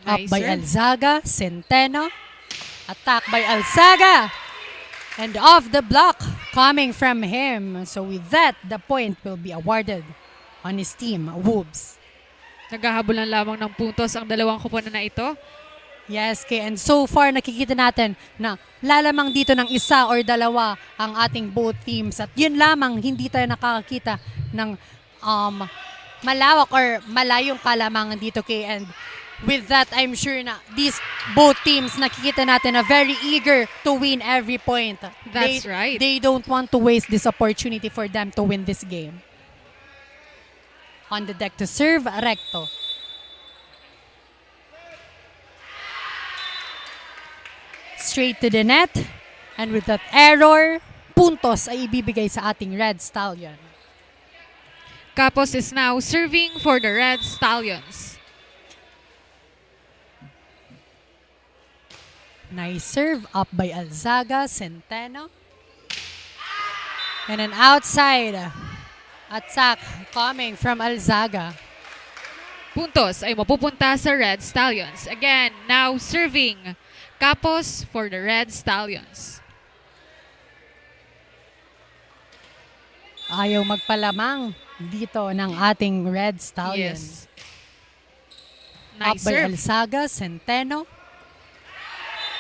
Up Nice by serve. Alzaga, Centeno. Attack by Alzaga. And off the block coming from him. So with that, the point will be awarded on his team, Wolves. Naghahabulan lamang ng puntos ang dalawang kupunan na ito. Yes, Kay. And so far, nakikita natin na lalamang dito ng isa or dalawa ang ating both teams. At yun lamang, hindi tayo nakakakita ng malawak or malayong kalamangan dito, Kay. And with that, I'm sure na these both teams, nakikita natin na very eager to win every point. That's right. They don't want to waste this opportunity for them to win this game. on the deck to serve recto. Straight to the net. And with that error, puntos ay ibibigay sa ating Red Stallion. Capos is now serving for the Red Stallions. Nice serve up by Alzaga, Centeno. And an outside attack coming from Alzaga. Puntos ay mapupunta sa Red Stallions. Again, now serving Capos for the Red Stallions. Ayaw magpalamang dito ng ating Red Stallion. Yes. Up Nice by serve. Alzaga, Centeno.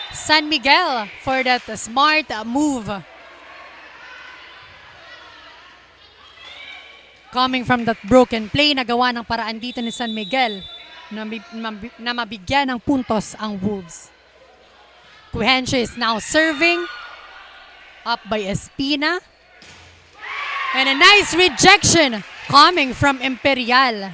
San Miguel for that smart move. Coming from that broken play, nagawa ng paraan dito ni San Miguel na mabigyan ng puntos ang Wolves. Cuhencio is now serving. Up by Espina. And a nice rejection coming from Imperial.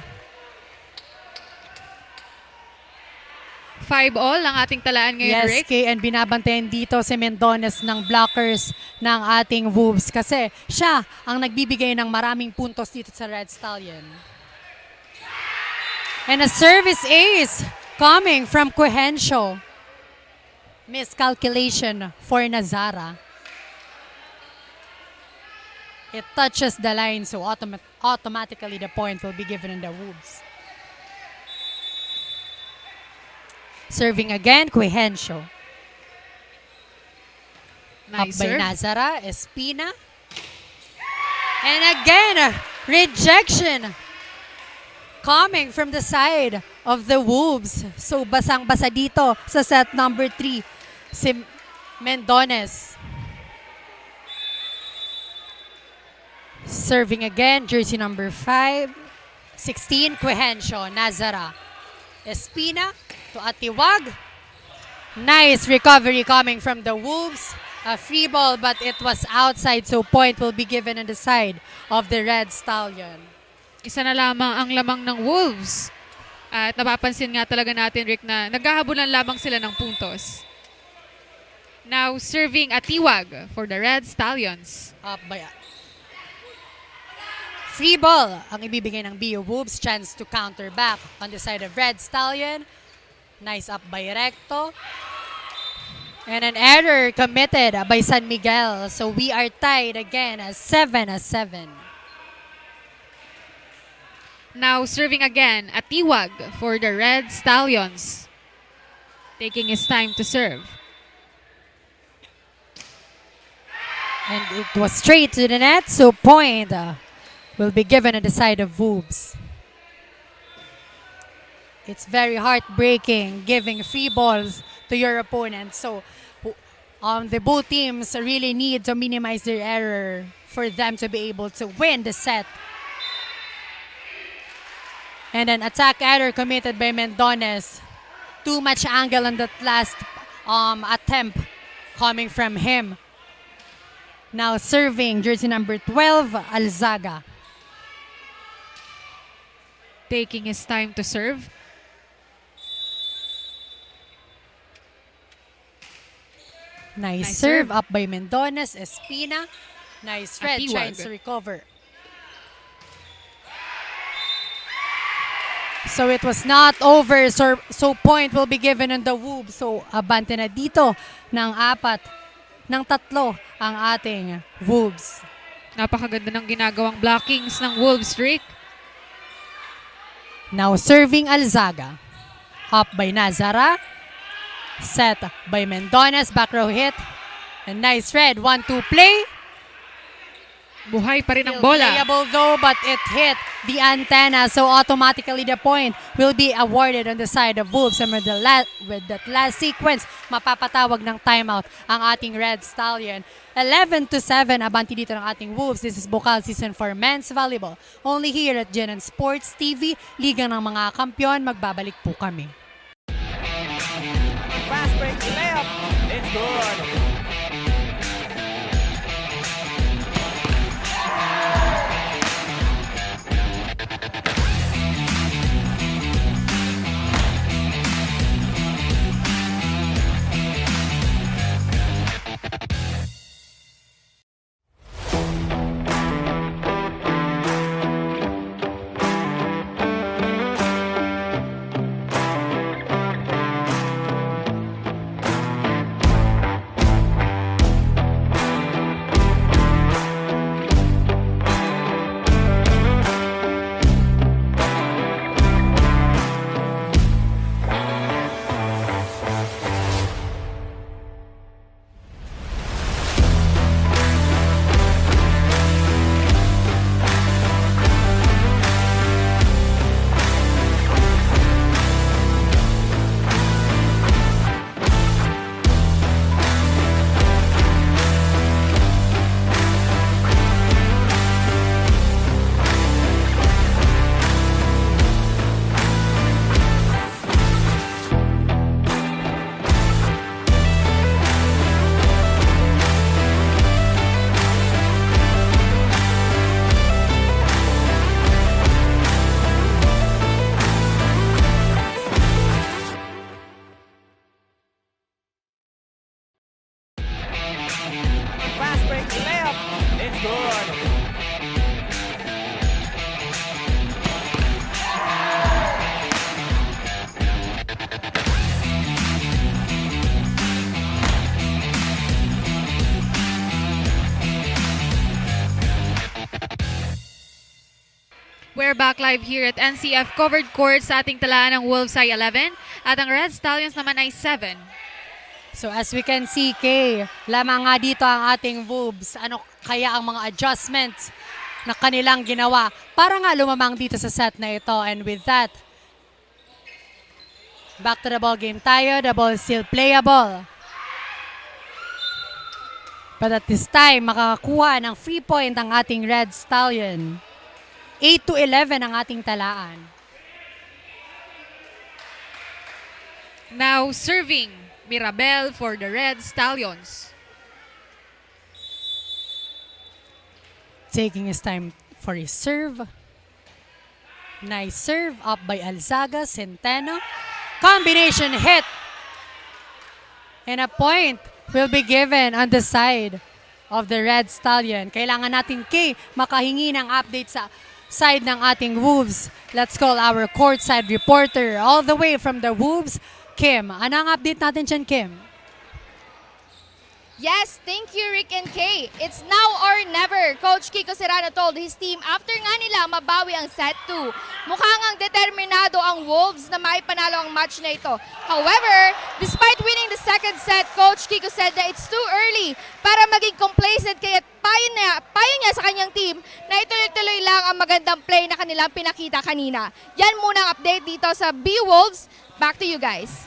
5-all ang ating talaan ngayon, Yes, Rick. and binabantayan dito si Mendones ng blockers ng ating Wolves kasi siya ang nagbibigay ng maraming puntos dito sa Red Stallion. And a service ace coming from Cuhencio. Miscalculation for Nazara. It touches the line, so automatically the point will be given in the Wolves. Serving again, Cuhencio. Up Nice by serve. Nazara, Espina. And again, rejection coming from the side of the Wolves. So basang-basa dito sa set number 3, si Mendones. Serving again, jersey number 5, 16, Cuhencio, Nazara. Espina to Atiwag. Nice recovery coming from the Wolves. A free ball but it was outside, so point will be given on the side of the Red Stallion. Isa na lamang ang lamang ng Wolves. At napapansin nga talaga natin, Rick, na naghahabulan lamang sila ng puntos. Now serving Atiwag for the Red Stallions. Up by free ball ang ibibigay ng BU Wolves. Chance to counter back on the side of Red Stallion. Nice up by Recto. And an error committed by San Miguel. So we are tied again as 7-7. Now serving again Atiwag for the Red Stallions. Taking his time to serve. And it was straight to the net, so point will be given on the side of Wolves. It's very heartbreaking giving free balls to your opponent. So the both teams really need to minimize their error for them to be able to win the set. And an attack error committed by Mendones. Too much angle on that last attempt coming from him. Now serving jersey number 12, Alzaga. Taking his time to serve. Nice Nice serve serve. up by Mendones, Espina. Nice thread, Atiwag. trying to recover. So it was not over, so point will be given on the Wolves. So abante na dito ng 3 ang ating Wolves. Napakaganda ng ginagawang blockings ng Wolves, Rick. Now serving Alzaga. Up by Nazara. Set by Mendones, back row hit. And nice red, 1-2 play. Buhay pa rin ang Still bola. playable though, but it hit the antenna, so automatically the point will be awarded on the side of Wolves. And with that last sequence, mapapatawag ng timeout ang ating Red Stallion. 11-7, abanti dito ng ating Wolves. This is Bucal Season for Men's Volleyball. Only here at GYMNASIUM Sports TV, Liga ng mga Kampiyon. Magbabalik po kami. Fast break layup. It's good. We're back live here at NCF covered court sa ating talaan ng Wolves ay 11 at ang Red Stallions naman ay 7. So as we can see, Kay, lamang nga dito ang ating Wolves. Ano kaya ang mga adjustments na kanilang ginawa para nga lumamang dito sa set na ito? And with that, back to the ball game tayo. The ball is still playable. But at this time, makakakuha ng free point ang ating Red Stallion. 8-11 ang ating talaan. Now serving Mirabel for the Red Stallions. Taking his time for his serve. Nice serve up by Alzaga, Centeno. Combination hit. And a point will be given on the side of the Red Stallion. Kailangan natin, Kay, makahingi ng update sa side ng ating Wolves. Let's call our courtside reporter all the way from the Wolves, Kim. Ano ang update natin dyan, Kim? Yes, thank you Rick and Kay. It's now or never. Coach Kiko Serrano told his team after nga nila mabawi ang set 2. Mukhang ang determinado ang Wolves na maipanalo ang match na ito. However, despite winning the second set, Coach Kiko said that it's too early para maging complacent kaya payo niya sa kanyang team na ituloy-tuloy lang ang magandang play na kanilang pinakita kanina. Yan muna ang update dito sa B-Wolves. Back to you guys.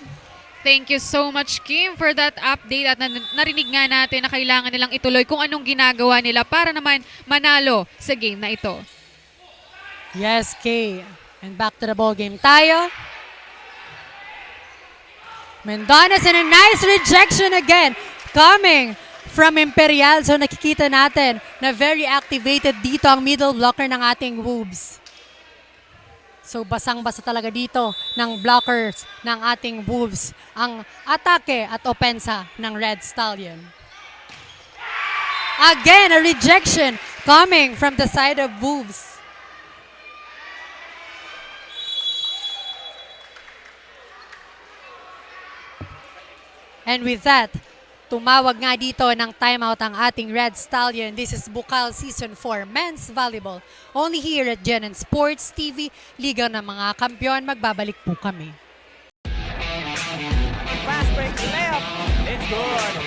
Thank you so much, Kim, for that update at narinig nga natin na kailangan nilang ituloy kung anong ginagawa nila para naman manalo sa game na ito. Yes, Kay. And back to the ball game tayo. Mendones and a nice rejection again coming from Imperial. So nakikita natin na very activated dito ang middle blocker ng ating Wolves. So basang-basa talaga dito ng blockers ng ating Wolves ang atake at opensa ng Red Stallion. Again, a rejection coming from the side of Wolves. And with that, tumawag nga dito ng timeout ang ating Red Stallion. This is Bucal Season 4 Men's Volleyball. Only here at GYMNASIUM Sports TV. Liga ng mga Kampiyon. Magbabalik po kami. Fast break layup. It's good.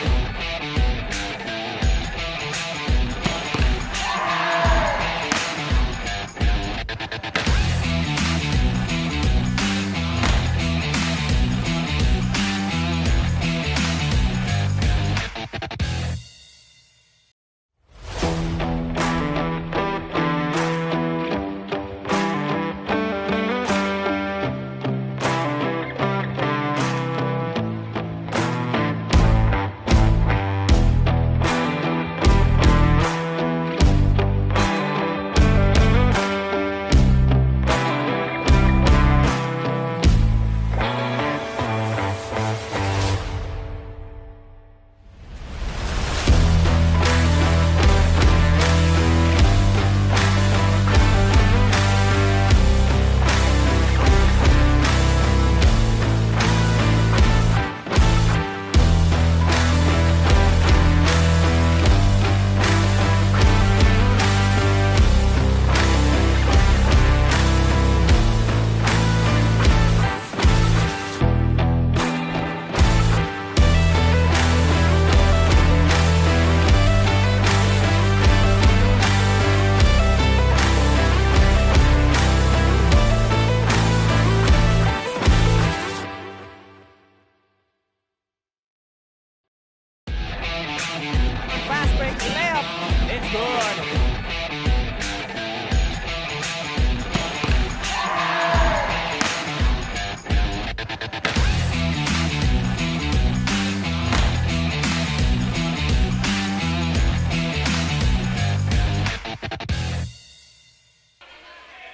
Fast break layup. It's good.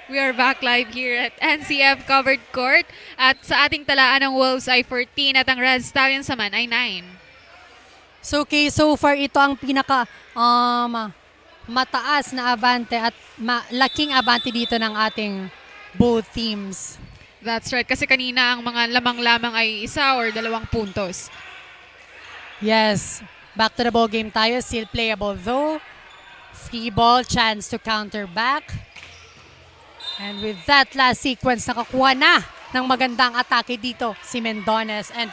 We are back live here at NCF covered court at sa ating talaan ng Wolves ay 14 at ang Red Stallions naman ay 9. So, okay, so far ito ang pinaka mataas na abante at laking abante dito ng ating both teams. That's right, kasi kanina ang mga lamang-lamang ay 1 or 2 puntos. Yes, back to the ball game tayo. Still playable though. Free ball, chance to counter back. And with that last sequence, nakakuha na ng magandang atake dito si Mendones. And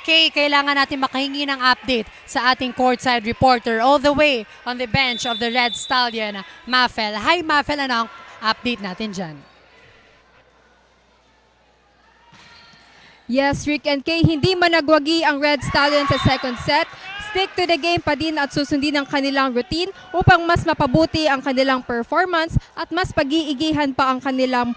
Kay, kailangan natin makahingi ng update sa ating courtside reporter all the way on the bench of the Red Stallion, Mafel. Hi Mafel, ano ang update natin dyan? Yes, Rick and Kay, hindi man nagwagi ang Red Stallion sa second set. Stick to the game pa din at susundin ang kanilang routine upang mas mapabuti ang kanilang performance at mas pag-iigihan pa ang kanilang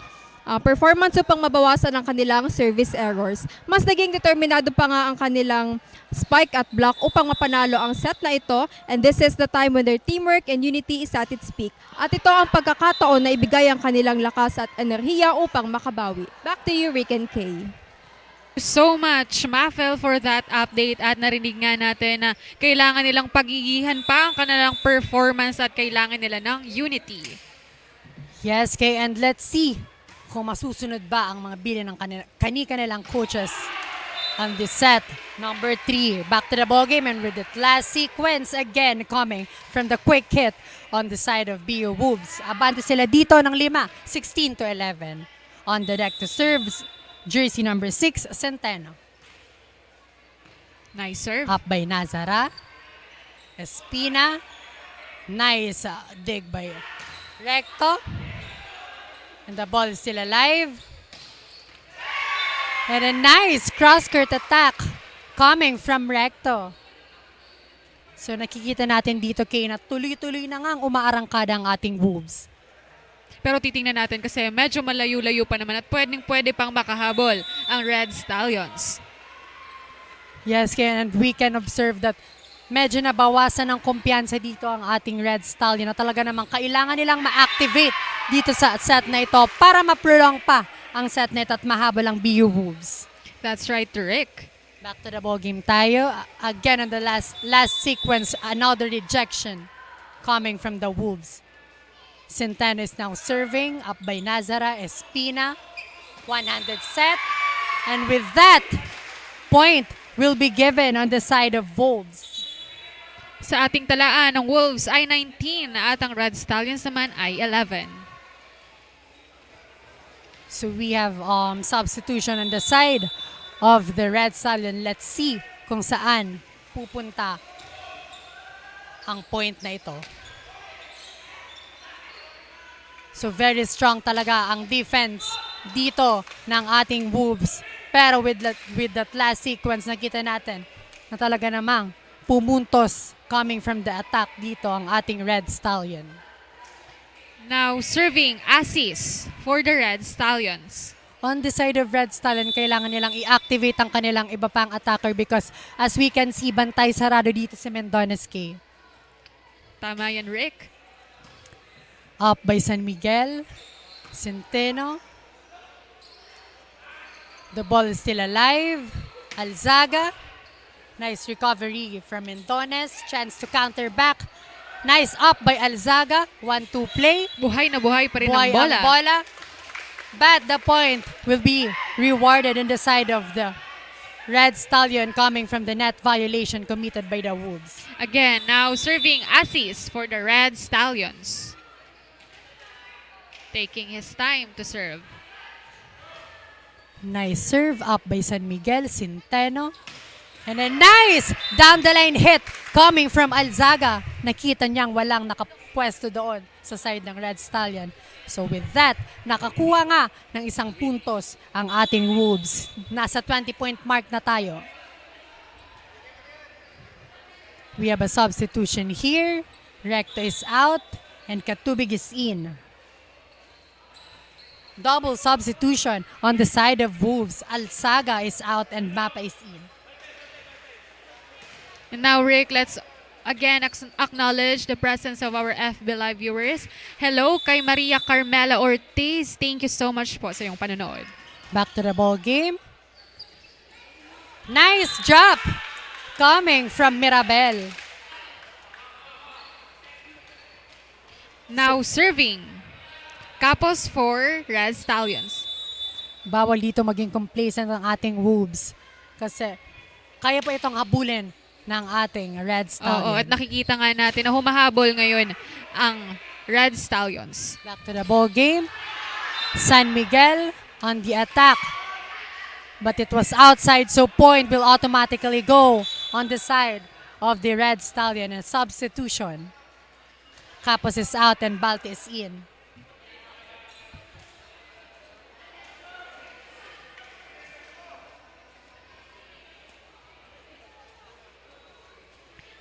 performance upang mabawasan ang kanilang service errors. Mas naging determinado pa nga ang kanilang spike at block upang mapanalo ang set na ito, and this is the time when their teamwork and unity is at its peak. At ito ang pagkakataon na ibigay ang kanilang lakas at enerhiya upang makabawi. Back to you, Rick and Kay. So much, Mafel, for that update, at narinig nga natin na kailangan nilang pagigihan pa ang kanilang performance at kailangan nila ng unity. Yes, Kay, and let's see kung masusunod ba ang mga bilin ng kanilang coaches on this set. Number 3, back to the ball game, and with that last sequence again coming from the quick hit on the side of BU Wolves. Abante sila dito ng 5, 16-11. On the deck to serve, jersey number 6, Centeno. Nice serve. Up by Nazara. Espina. Nice dig by Recto. And the ball is still alive. And a nice cross-court attack coming from Recto. So nakikita natin dito, Kay, na tuloy-tuloy na nga ang umaarangkada ang ating Wolves. Pero titingnan natin kasi medyo malayo-layo pa naman at pwede pang makahabol ang Red Stallions. Yes, Kay, and we can observe that medyo nabawasan ng kumpiyansa dito ang ating Red Stallion na talaga namang kailangan nilang ma-activate dito sa set na ito para ma-prolong pa ang set na ito at mahabol ang BU Wolves. That's right, Rick. Back to the ball game tayo. Again, on the last sequence, another rejection coming from the Wolves. Centeno is now serving, up by Nazara, Espina. One-handed set. And with that, point will be given on the side of Wolves. Sa ating talaan, ang Wolves ay 19 at ang Red Stallions naman ay 11. So we have substitution on the side of the Red Stallion. Let's see kung saan pupunta ang point na ito. So very strong talaga ang defense dito ng ating Wolves. Pero with that last sequence, nakita natin na talaga namang pumuntos coming from the attack dito ang ating Red Stallion. Now serving assist for the Red Stallions. On the side of Red Stallion, kailangan nilang i-activate ang kanilang iba pang attacker because as we can see, bantay sarado dito si Mendones, K. Tama yan, Rick. Up by San Miguel. Centeno. The ball is still alive. Alzaga. Nice recovery from Mendones. Chance to counter back. Nice up by Alzaga. 1-2 play. Buhay na buhay pa rin Buhay ang bola. ang bola. But the point will be rewarded on the side of the Red Stallion coming from the net violation committed by the Wolves. Again, now serving assist for the Red Stallions. Taking his time to serve. Nice serve up by San Miguel, Centeno. And a nice down the line hit coming from Alzaga. Nakita niyang walang nakapwesto doon sa side ng Red Stallion. So with that, nakakuha nga ng isang puntos ang ating Wolves. Nasa 20-point mark na tayo. We have a substitution here. Recto is out and Katubig is in. Double substitution on the side of Wolves. Alzaga is out and Mapa is in. And now, Rick, let's again acknowledge the presence of our FB Live viewers. Hello kay Maria Carmela Ortiz. Thank you so much po sa iyong panonood. Back to the ball game. Nice drop coming from Mirabel. Now serving. Kapos for Red Stallions. Bawal dito maging complacent ang ating Wolves. Kasi kaya pa itong habulin ng ating Red Stallion. Oo, at nakikita nga natin na humahabol ngayon ang Red Stallions. Back to the ball game. San Miguel on the attack. But it was outside, so point will automatically go on the side of the Red Stallion. And substitution. Capos is out and Balte is in.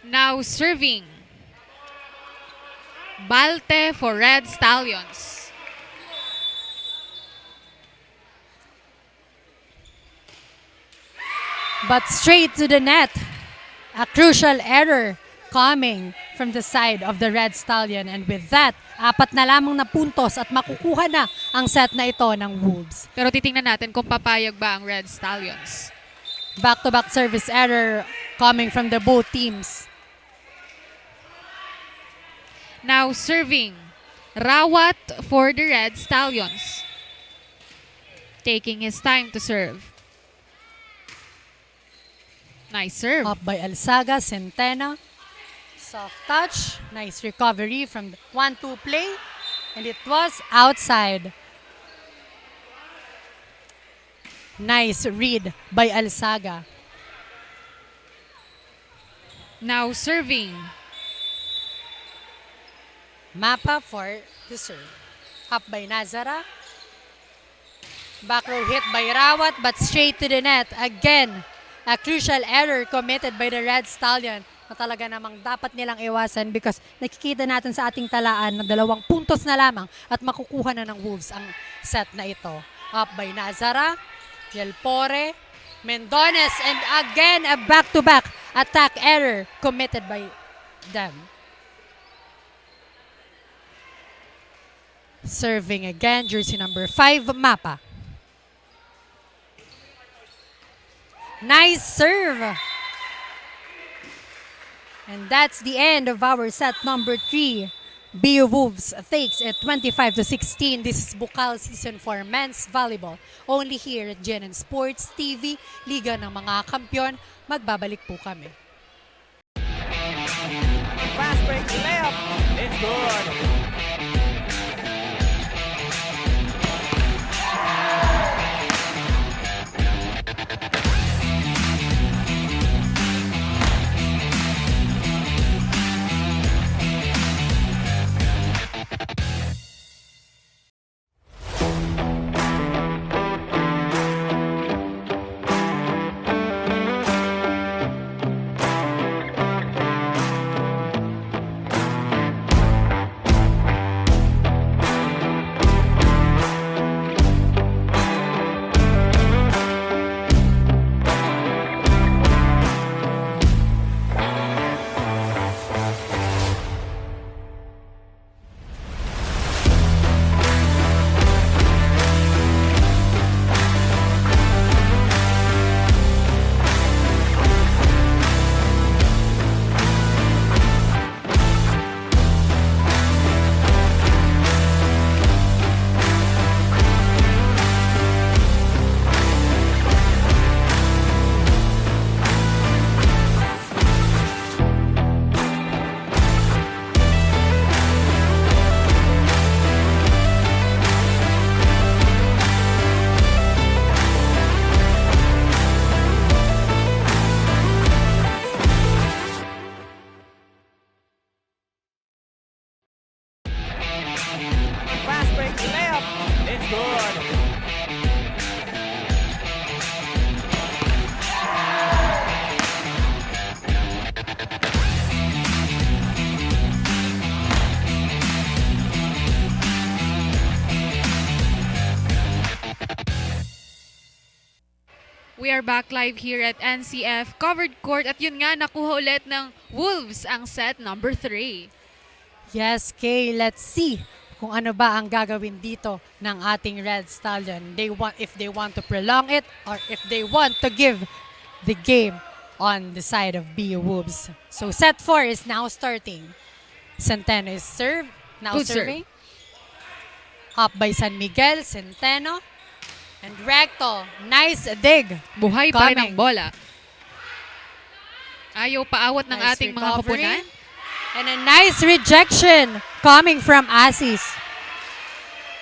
Now serving. Balte for Red Stallions. But straight to the net. A crucial error coming from the side of the Red Stallion. And with that, 4 na lamang na puntos at makukuha na ang set na ito ng Wolves. Pero titingnan natin kung papayag ba ang Red Stallions. Back-to-back service error coming from the both teams. Now serving. Rawat for the Red Stallions. Taking his time to serve. Nice serve. Up by Alzaga, Centeno. Soft touch. Nice recovery from the 1-2 play. And it was outside. Nice read by Alzaga. Now serving. Mapa for the serve. Up by Nazara. Back row hit by Rawat but straight to the net. Again, a crucial error committed by the Red Stallion na talaga namang dapat nilang iwasan because nakikita natin sa ating talaan na 2 puntos na lamang at makukuha na ng Wolves ang set na ito. Up by Nazara, Yelpore, Mendones, and again a back-to-back attack error committed by them. Serving again, jersey number 5, Mapa. Nice serve. And that's the end of our set number 3. BU Wolves takes it 25-16. This is Bucal Season 4 Men's Volleyball. Only here at GYMNASIUM Sports TV, Liga ng mga Kampiyon. Magbabalik po kami. Fast break layup. It's good. Fast break layup. It's good. We are back live here at NCF Covered Court at yun nga, nakuha ulit ng Wolves ang set number 3. Yes, Kay, let's see kung ano ba ang gagawin dito ng ating Red Stallion. If they want to prolong it or if they want to give the game on the side of BU Wolves. So set 4 is now starting. Centeno is now Good serving. Up by San Miguel, Centeno. And Recto, nice dig. Buhay pa rin ang Coming. bola. Ayaw paawat ng Nice ating mga recovery. koponan. And a nice rejection coming from Asis.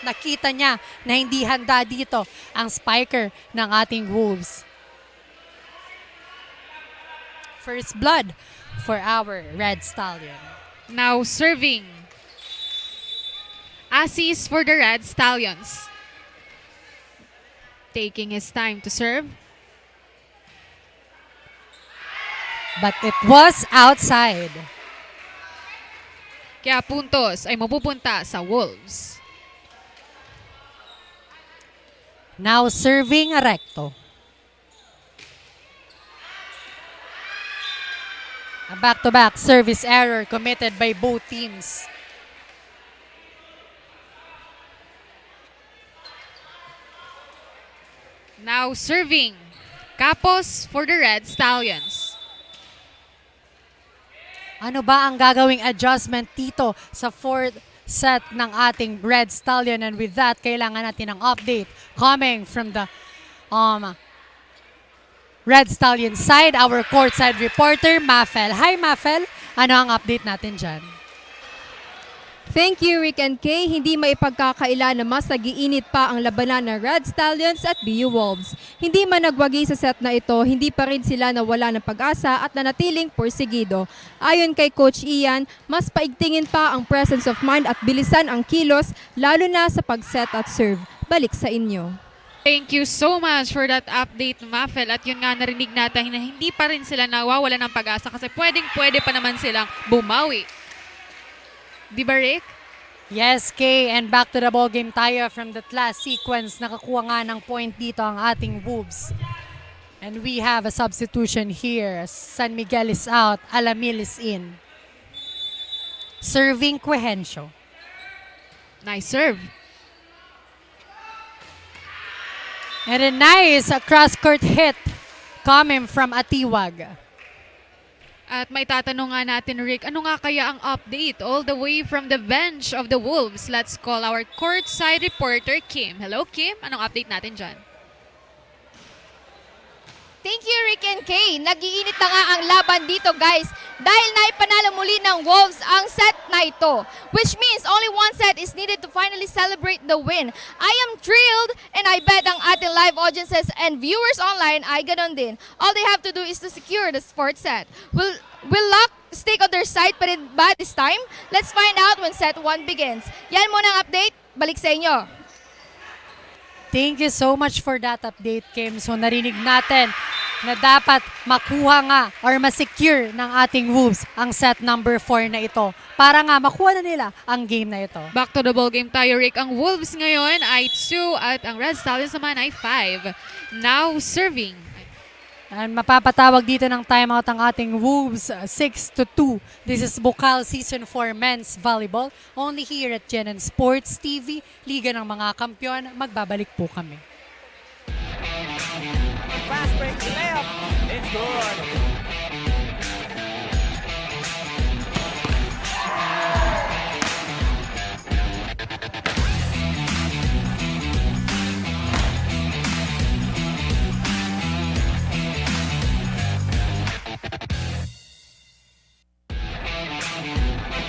nakita niya na hindi handa dito ang spiker ng ating Wolves. First blood for our Red Stallion. Now serving. Assist for the Red Stallions. Taking his time to serve. But it was outside. Kaya puntos ay mapupunta sa Wolves. Now serving recto. A back-to-back service error committed by both teams. Now serving. Kapos for the Red Stallions. Ano ba ang gagawing adjustment dito sa fourth set ng ating Red Stallion? And with that, kailangan natin ng update coming from the Red Stallion side, our courtside reporter, Mafel. Hi, Mafel. Ano ang update natin dyan? Thank you, Rick and Kay. Hindi maipagkakaila na mas nagiinit pa ang labanan ng Red Stallions at BU Wolves. Hindi man nagwagi sa set na ito, hindi pa rin sila nawala ng pag-asa at nanatiling porsigido. Ayon kay Coach Ian, mas paigtingin pa ang presence of mind at bilisan ang kilos, lalo na sa pag-set at serve. Balik sa inyo. Thank you so much for that update, Mafel. At yun nga, narinig natin na hindi pa rin sila nawawala ng pag-asa kasi pwede pa naman silang bumawi. Di ba, Rick? Yes, Kay. And back to the ball game tayo from that last sequence. Nakakuha nga ng point dito ang ating Wolves. And we have a substitution here. San Miguel is out. Alamil is in. Serving Quehencio. Nice serve. And a nice cross-court hit coming from Atiwag. At may tatanong nga natin, Rick, ano nga kaya ang update all the way from the bench of the Wolves? Let's call our courtside reporter, Kim. Hello, Kim. Anong update natin dyan? Thank you, Rick and Kay. Nag-iinit na nga ang laban dito, guys, dahil naipanalo muli ng Wolves ang set na ito, which means only one set is needed to finally celebrate the win. I am thrilled, and I bet ang ating live audiences and viewers online ay ganon din. All they have to do is to secure the fourth set. Will luck stake on their side pa rin ba this time? Let's find out when set 1 begins. Yan muna ang update. Balik sa inyo. Thank you so much for that update, Kim. So narinig natin na dapat makuha nga or ma-secure ng ating Wolves ang set number 4 na ito para nga makuha na nila ang game na ito. Back to the ball game tayo, Rick. Ang Wolves ngayon ay 2 at ang Red Stallions naman ay 5. Now serving. And mapapatawag dito ng timeout ang ating Wolves, 6-2. This is Bucal Season 4 Men's Volleyball. Only here at GYMNASIUM Sports TV. Liga ng mga Kampyon. Magbabalik po kami. Fast break left. It's good.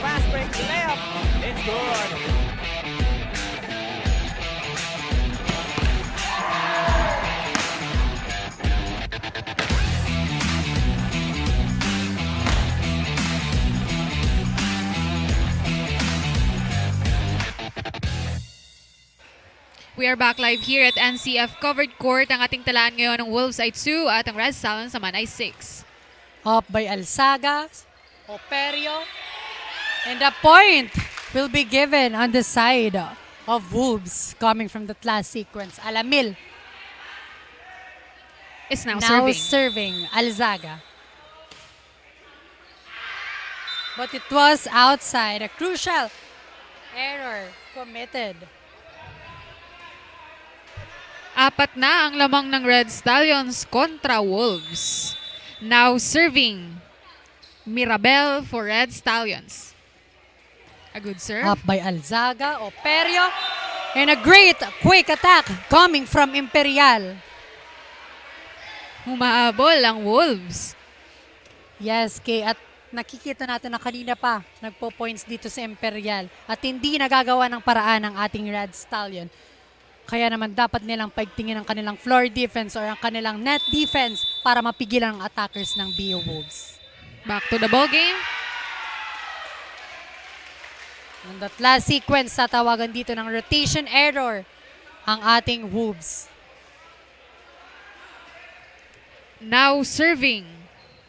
Fast break left. It's good. We are back live here at NCF Covered Court. Ang ating talaan ngayon ng Wolves ay 2 at ang Red Stallions naman ay 6. Up by Alzaga, Operio, and a point will be given on the side of Wolves coming from that last sequence. Alamil Is now now serving. serving Alzaga. But it was outside. A crucial error committed. Apat na ang lamang ng Red Stallions kontra Wolves. Now serving. Mirabel for Red Stallions. A good serve. Up by Alzaga, Operio, and a great quick attack coming from Imperial. Humahabol ang Wolves. Yes, Kay, at nakikita natin na kanina pa nagpo-points dito sa Imperial at hindi nagagawa ng paraan ng ating Red Stallion. Kaya naman dapat nilang paigtingin ang kanilang floor defense or ang kanilang net defense para mapigilan ang attackers ng BO Wolves. Back to the ball game. And that last sequence, tatawagan dito ng rotation error ang ating Wolves. Now serving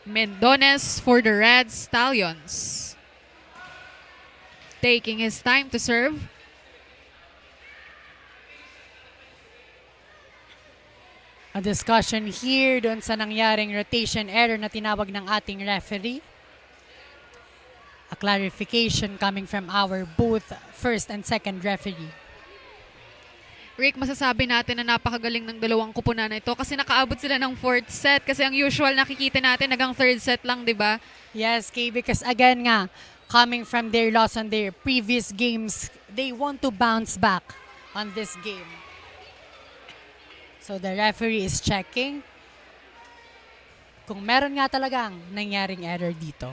Mendones for the Red Stallions. Taking his time to serve. A discussion here doon sa nangyaring rotation error na tinawag ng ating referee. A clarification coming from our both first and second referee. Rick, masasabi natin na napakagaling ng dalawang kupunan na ito kasi nakaabot sila ng fourth set kasi ang usual nakikita natin hanggang third set lang, di ba? Yes, Kay, because again nga, coming from their loss on their previous games, they want to bounce back on this game. So the referee is checking kung meron nga talagang nangyaring error dito.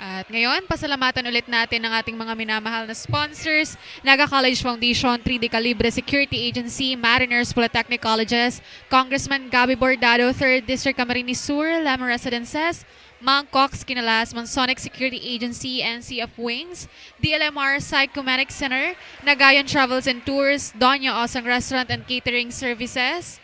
At ngayon, pasalamatan ulit natin ang ating mga minamahal na sponsors, Naga College Foundation, 3D Calibre Security Agency, Mariners Polytechnic Colleges, Congressman Gabby Bordado, 3rd District Camarines Sur, Lam Residences, Mount Cox Kinalas, Masonic Security Agency, NCF Wings, DLMR Psychomedic Center, Nagayan Travels and Tours, Doña Osang Restaurant and Catering Services,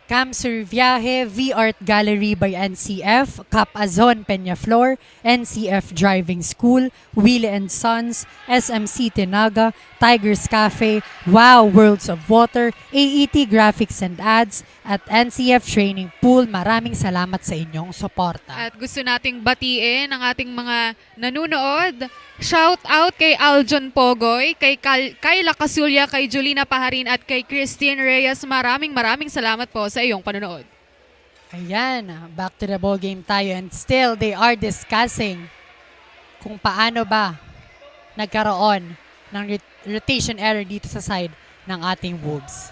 Cam Sur Viaje, V-Art Gallery by NCF, Cap Azon Peñaflor, NCF Driving School, Willie & Sons, SMC Tinaga, Tigers Cafe, Wow Worlds of Water, AET Graphics and Ads, at NCF Training Pool. Maraming salamat sa inyong suporta. at gusto nating batiin ang ating mga nanunood. Shout out kay Aljon Pogoy, kay Kayla Casulya, kay Julina Paharin at kay Christine Reyes. Maraming salamat po sa iyong panonood. Ayan, back to the ball game tayo and still they are discussing kung paano ba nagkaroon ng rotation error dito sa side ng ating Wolves.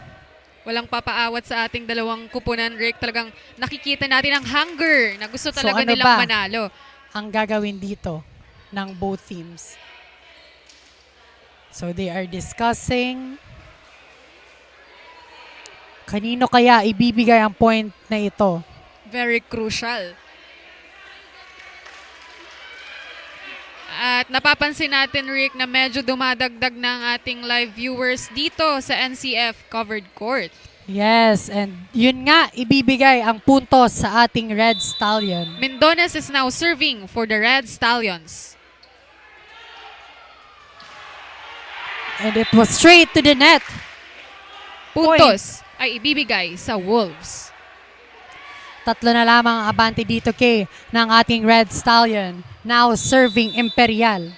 Walang papaawat sa ating dalawang kupunan, Rick. Talagang nakikita natin ang hunger na gusto talaga ano nilang ba manalo. ang gagawin dito ng both teams? So they are discussing kanino kaya ibibigay ang point na ito. Very crucial. At napapansin natin, Rick, na medyo dumadagdag ng ating live viewers dito sa NCF covered court. Yes, and yun nga, ibibigay ang puntos sa ating Red Stallion. Mendones is now serving for the Red Stallions. And it was straight to the net. Puntos ay ibibigay sa Wolves. Tatlo na lamang ang abante dito kay ng ating Red Stallion. Now serving Imperial.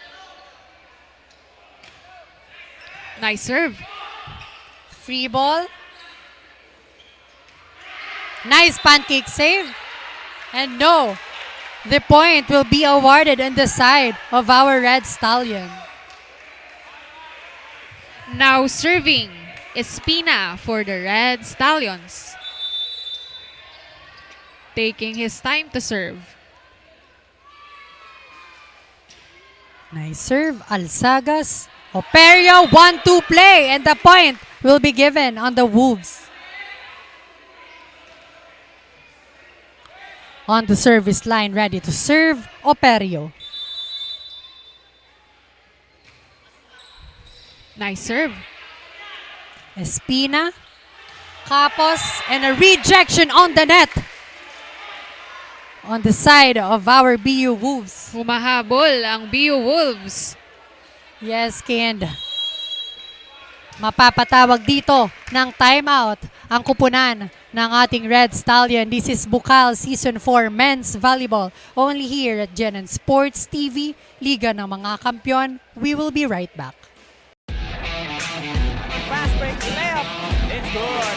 Nice serve. Free ball. Nice pancake save. And no, the point will be awarded on the side of our Red Stallion. Now serving Espina for the Red Stallions. Taking his time to serve. Nice serve, Alsagas. Operio, 1-2 play, and the point will be given on the Wolves. On the service line, ready to serve, Operio. Nice serve. Espina, Capos, and a rejection on the net. On the side of our BU Wolves. Humahabol ang BU Wolves. Yes, Kend. Mapapatawag dito ng timeout ang kupunan ng ating Red Stallion. This is Bucal Season 4 Men's Volleyball. Only here at GYMNASIUM Sports TV, Liga ng mga Kampiyon. We will be right back. Fast break layup. It's good.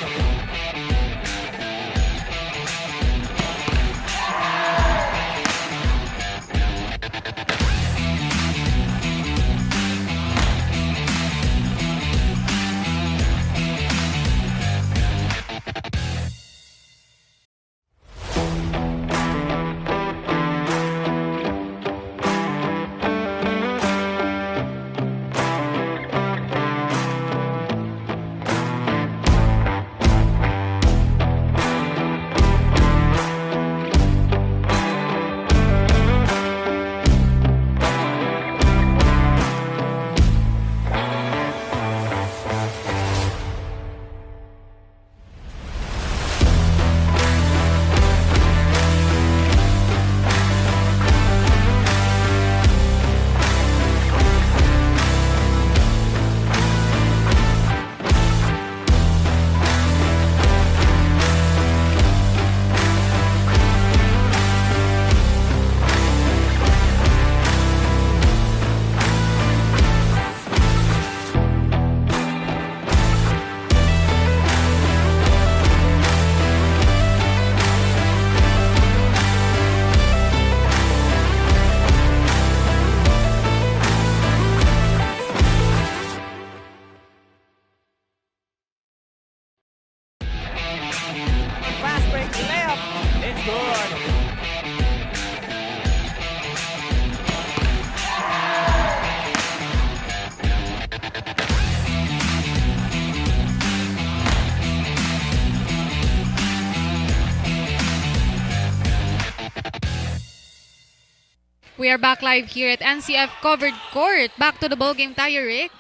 We are back live here at NCF Covered Court. Back to the ball game tayo, Rick.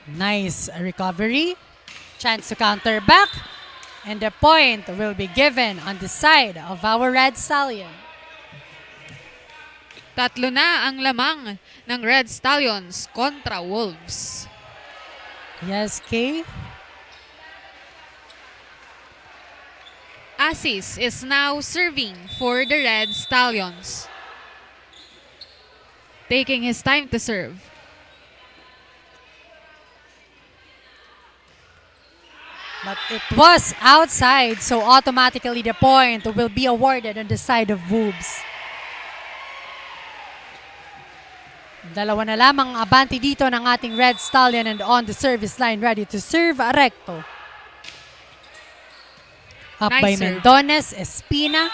Nice recovery. Chance to counter back. And the point will be given on the side of our Red Stallion. 3 na ang lamang ng Red Stallions kontra Wolves. Yes, Kay. Asis is now serving for the Red Stallions. Taking his time to serve. But it was outside, so automatically the point will be awarded on the side of Wolves. Dalawa na lamang abante dito ng ating Red Stallion and on the service line ready to serve Recto. Up Nice by serve. Mendones, Espina.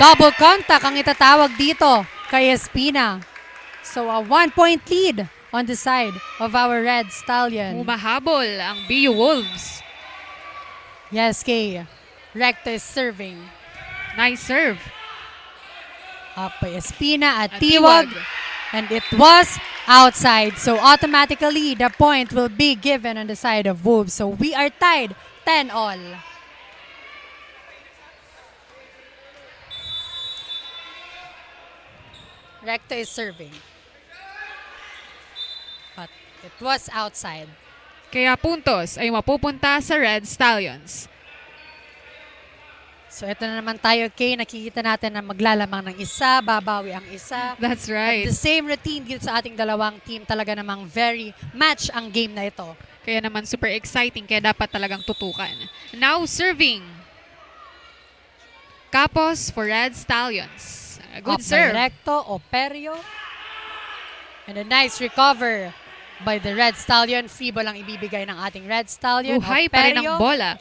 Double contact ang itatawag dito kay Espina. So a 1-point lead on the side of our Red Stallion. Humahabol ang BU Wolves. Yes, Kay. Recto is serving. Nice serve. Up by Espina at At Tiwag. Tiwag. And it was outside. So automatically the point will be given on the side of Wolves. So we are tied 10-all. Recto is serving. But it was outside. Kaya puntos ay mapupunta sa Red Stallions. So ito na naman tayo, Kay. Nakikita natin na maglalamang ng isa, babawi ang isa. That's At right. the same routine dito sa ating dalawang team. Talaga namang very match ang game na ito. Kaya naman super exciting, kaya dapat talagang tutukan. Now serving. Capos for Red Stallions. A good Up by serve. Recto, Operio. And a nice recover by the Red Stallion. Free ball ang ibibigay ng ating Red Stallion. Buhay pa rin ang Operio. bola.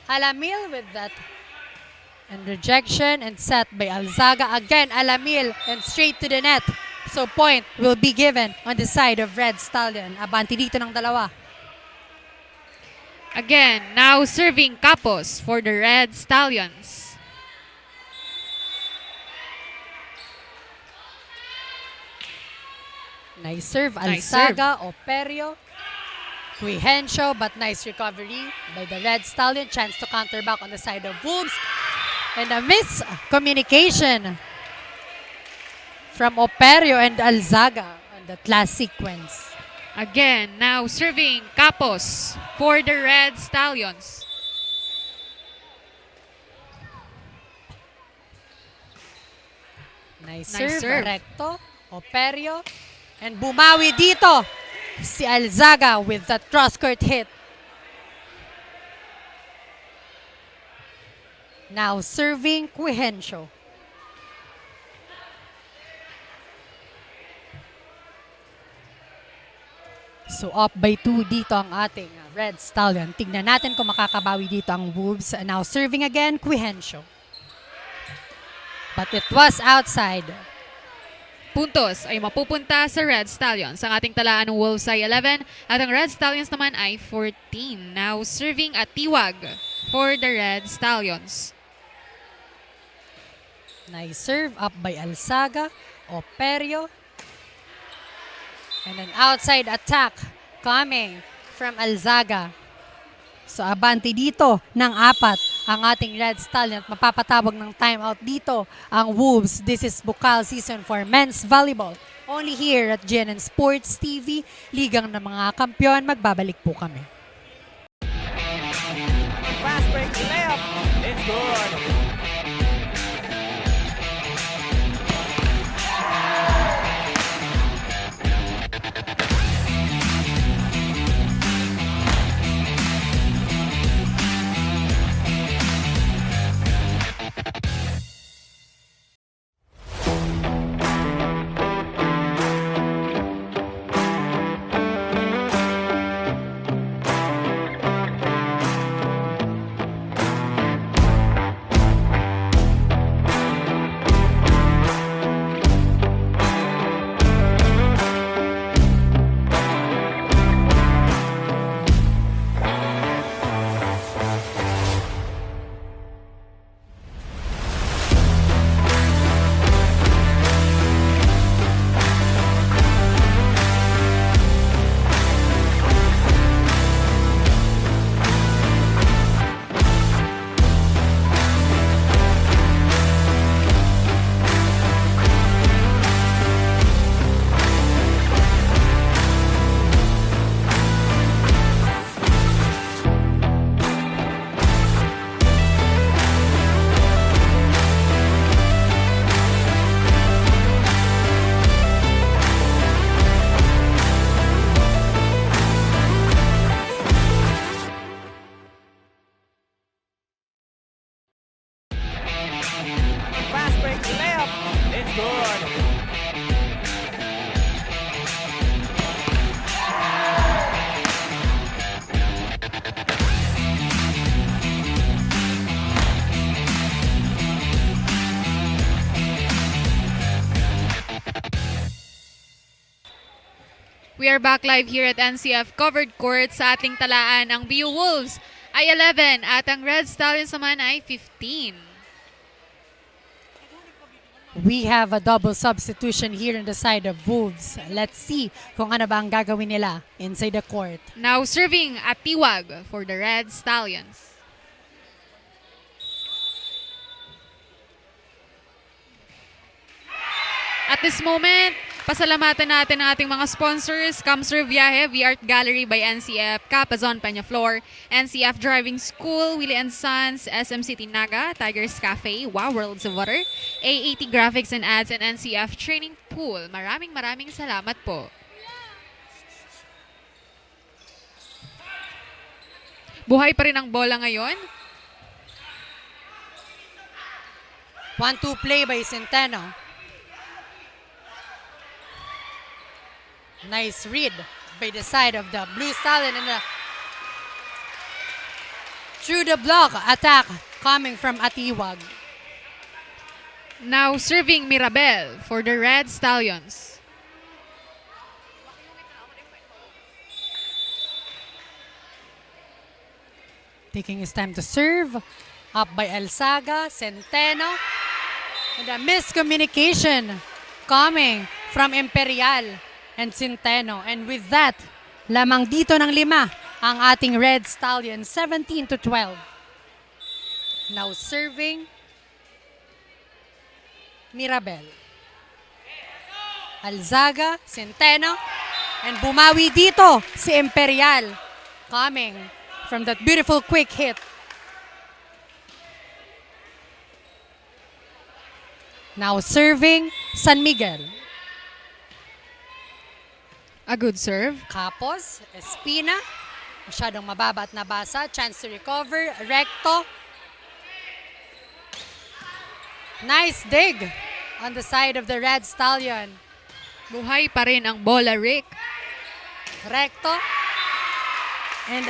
Alamil with that. And rejection and set by Alzaga. Again, Alamil and straight to the net. So point will be given on the side of Red Stallion. Abanti dito ng dalawa. Again, now serving Capos for the Red Stallions. Nice serve, Nice Alzaga, Operio. Cuihencio, but nice recovery by the Red Stallion. Chance to counter back on the side of Wolves. And a miscommunication from Operio and Alzaga on that last sequence. Again, now serving Capos for the Red Stallions. Nice Nice serve, serve. Recto, Operio. And bumawi dito si Alzaga with that cross-court hit. Now serving Cuihencio. So up by 2 dito ang ating Red Stallion. Tignan natin kung makakabawi dito ang Wolves. Now serving again, Cuihencio. But it was outside. Puntos ay mapupunta sa Red Stallions. Ang ating talaan ng Wolves ay 11 at ang Red Stallions naman ay 14. Now serving at Tiwag for the Red Stallions. Nice serve up by Alzaga, Operio. And an outside attack coming from Alzaga. So abante dito ng 4 ang ating Red Stallion at mapapatawag ng timeout dito ang Wolves. This is Bucal season for men's volleyball. Only here at GNN Sports TV. Ligang ng mga kampiyon. Magbabalik po kami. Fast break layup. It's good. fast break layup. It's good. We are back live here at NCF Covered Court. Sa ating talaan, ang BU Wolves ay 11 at ang Red Stallions naman ay 15. We have a double substitution here on the side of Wolves. Let's see kung ano ba ang gagawin nila inside the court. Now serving Atiwag for the Red Stallions. At this moment, pasalamatan natin ang ating mga sponsors, Camsur Viaje, V-Art Gallery by NCF, Capazon Peñaflor, NCF Driving School, Willie & Sons, SM City Naga, Tigers Cafe, Wow Worlds of Water, AAT Graphics and Ads, and NCF Training Pool. Maraming salamat po. Buhay pa rin ang bola ngayon. 1-2 play by Centeno. Nice read by the side of the Blue Stallion and through the block attack coming from Atiwag. Now serving Mirabel for the Red Stallions. Taking his time to serve. Up by Alzaga, Centeno. And a miscommunication coming from Imperial and Centeno. And with that, lamang dito ng 5 ang ating Red Stallion, 17-12. Now serving Mirabel. Alzaga, Centeno. And bumawi dito si Imperial coming from that beautiful quick hit. Now serving San Miguel. A good serve. Capos, Espina. Masyadong mababa at nabasa. Chance to recover. Recto. Nice dig on the side of the Red Stallion. Buhay pa rin ang bola, Rick. Recto. And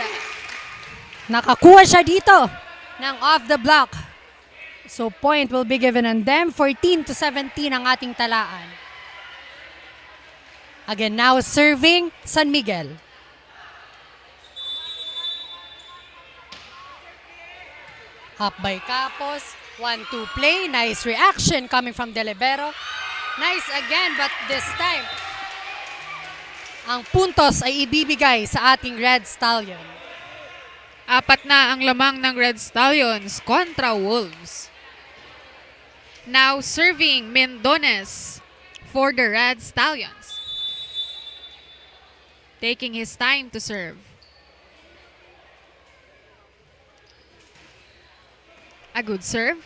nakakuha siya dito ng off the block. So point will be given on them. 14-17 ang ating talaan. Again, now serving San Miguel. Up by Capos. 1-2 play. Nice reaction coming from Delibero. Nice again, but this time, ang puntos ay ibibigay sa ating Red Stallion. 4 na ang lamang ng Red Stallions kontra Wolves. Now serving Mendones for the Red Stallions. Taking his time to serve. A good serve.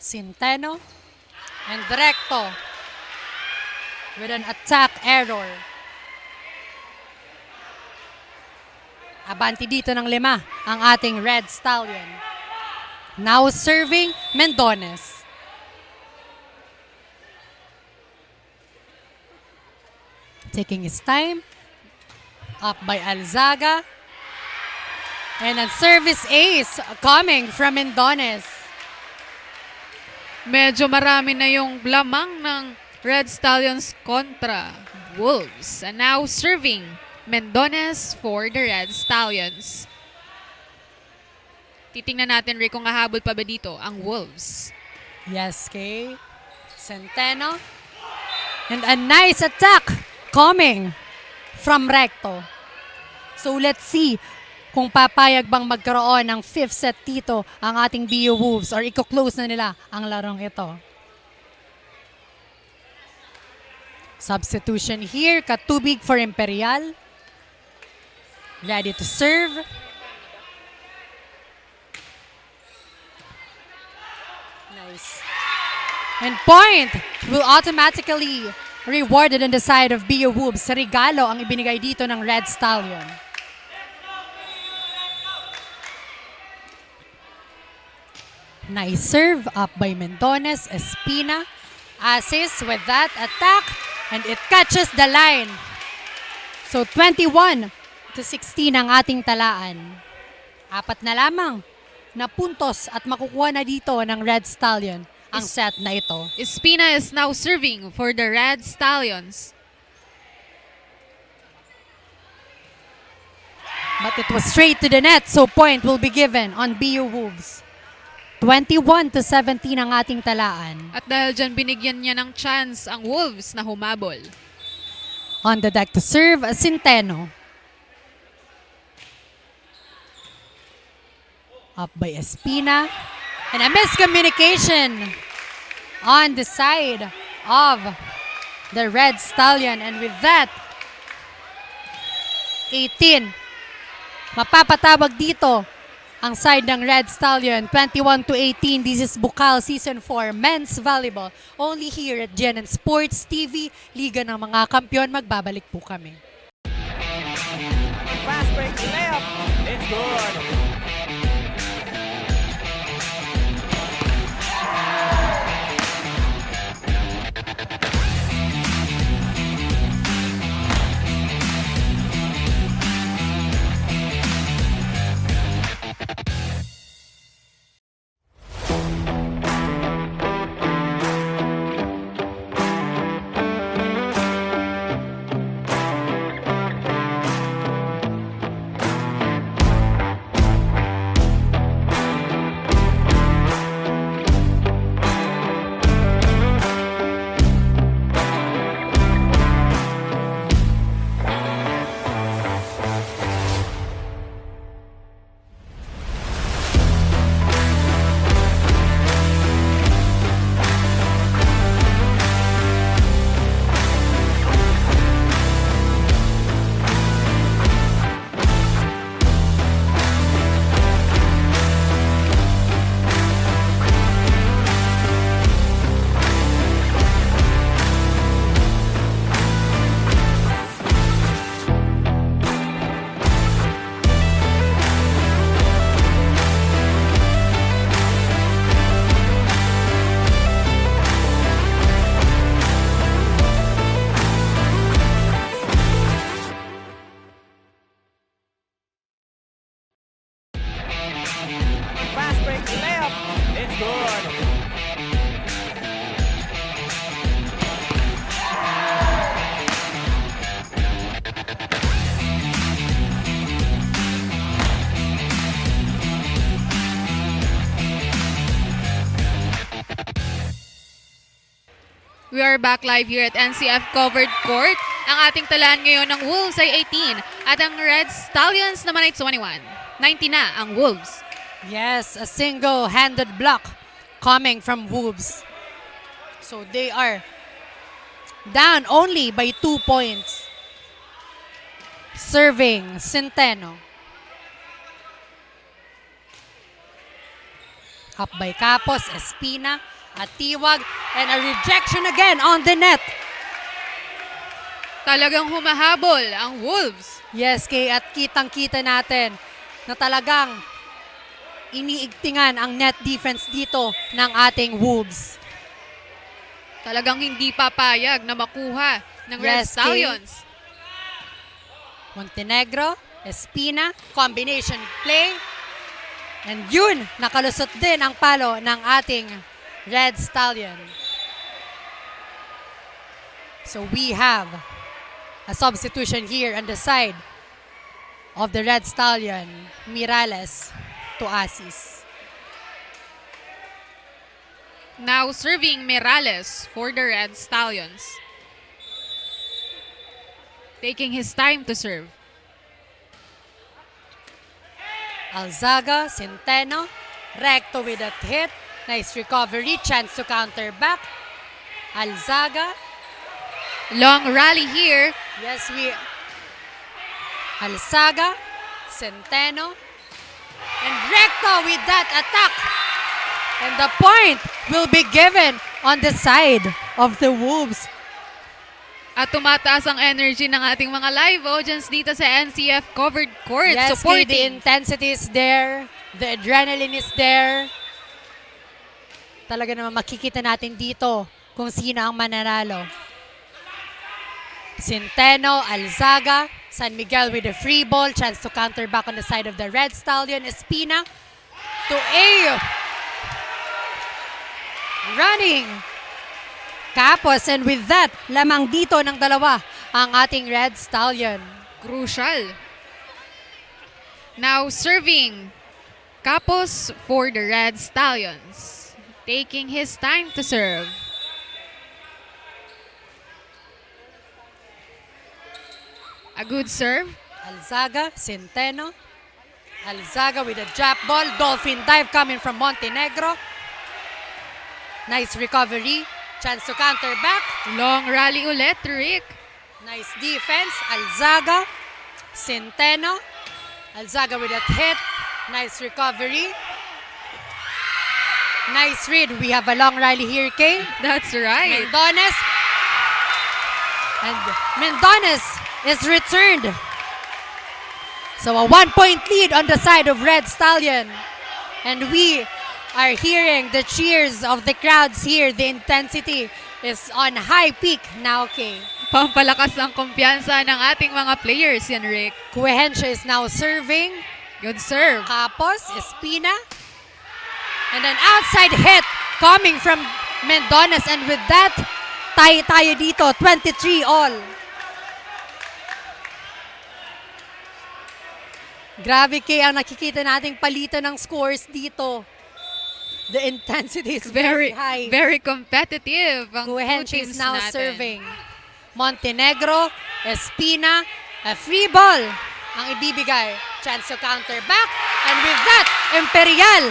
Centeno and Recto with an attack error. Abanti dito ng 5 ang ating Red Stallion. Now serving Mendones. Taking his time. Up by Alzaga. And a service ace coming from Mendones. Medyo marami na yung lamang ng Red Stallions kontra Wolves. And now serving Mendones for the Red Stallions. Titingnan natin, Rick, kung hahabol pa ba dito ang Wolves. Yes, Kay. Centeno. And a nice attack coming from Recto. So let's see kung papayag bang magkaroon ng 5th set dito ang ating BU Wolves or i-close na nila ang larong ito. Substitution here, Katubig for Imperial. Ready to serve. Nice. And point will automatically rewarded on the side of BU Wolves. Regalo ang ibinigay dito ng Red Stallion. Nice serve up by Mendones. Espina. Assist with that attack. And it catches the line. So 21-16 ang ating talaan. 4 na lamang na puntos at makukuha na dito ng Red Stallion ang set na ito. Espina is now serving for the Red Stallions. But it was straight to the net, so point will be given on BU Wolves. 21-17 ang ating talaan. At dahil dyan, binigyan niya ng chance ang Wolves na humabol. On the deck to serve, Centeno. Up by Espina. And a miscommunication on the side of the Red Stallion. And with that, 18. Mapapatawag dito ang side ng Red Stallion. 21-18. This is Bucal Season 4 Men's Volleyball. Only here at GYN Sports TV. Liga ng mga kampiyon. Magbabalik po kami. Fast break left. It's good. Fast break left. It's good. We are back live here at NCF Covered Court. Ang ating talaan ngayon ng Wolves ay 18 at ang Red Stallions naman ay 21. 19 na ang Wolves. Yes, a single-handed block coming from Wolves. So they are down only by 2 points. Serving Centeno. Up by Capos, Espina, at Tiwag, and a rejection again on the net. Talagang humahabol ang Wolves. Yes, Kay, at kitang-kita natin na talagang iniigtingan ang net defense dito ng ating Wolves. Talagang hindi papayag na makuha ng Red Yes, Stallions. Montenegro, Espina, combination play. And yun, nakalusot din ang palo ng ating Red Stallion. So we have a substitution here on the side of the Red Stallion, Mirales to Asis. Now serving Mirales for the Red Stallions. Taking his time to serve. Alzaga, Centeno, recto with that hit. Nice recovery, chance to counter back. Alzaga, Long rally here. yes, Alzaga, Centeno, and recto with that attack. And the point will be given on the side of the Wolves. At tumataas ang energy ng ating mga live audience dito sa NCF Covered Court. Yes, the Supporting. intensity is there. The adrenaline is there. talaga naman makikita natin dito kung sino ang mananalo. Centeno, Alzaga, San Miguel with a free ball. Chance to counter back on the side of the Red Stallion. Espina to A. Running. Kapos, and with that, lamang dito ng dalawa ang ating Red Stallion. Crucial. Now serving Capos for the Red Stallions. Taking his time to serve. A good serve. Alzaga, Centeno. Alzaga with a drop ball. Dolphin dive coming from Montenegro. Nice recovery. Chance to counter back. Long rally ulit, Rick. Nice defense. Alzaga. Centeno. Alzaga with that hit. Nice recovery. Nice read. We have a long rally here, Kay. That's right. Mendones. And Mendones is returned. So a 1-point lead on the side of Red Stallion. And we are hearing the cheers of the crowds here. The intensity is on high peak now, Kay. Pampalakas ang kumpiyansa ng ating mga players yan, Rick. Cuehencio is now serving. Good serve. Capos, Espina. And an outside hit coming from Mendones. And with that, tayo dito, 23 all. Grabe, Kay, ang nakikita nating palitan ng scores dito. The intensity is very high. Very competitive ang two Cuehencio teams is now natin. serving. Montenegro, Espina, a free ball ang ibibigay. Chance to counter back. And with that, Imperial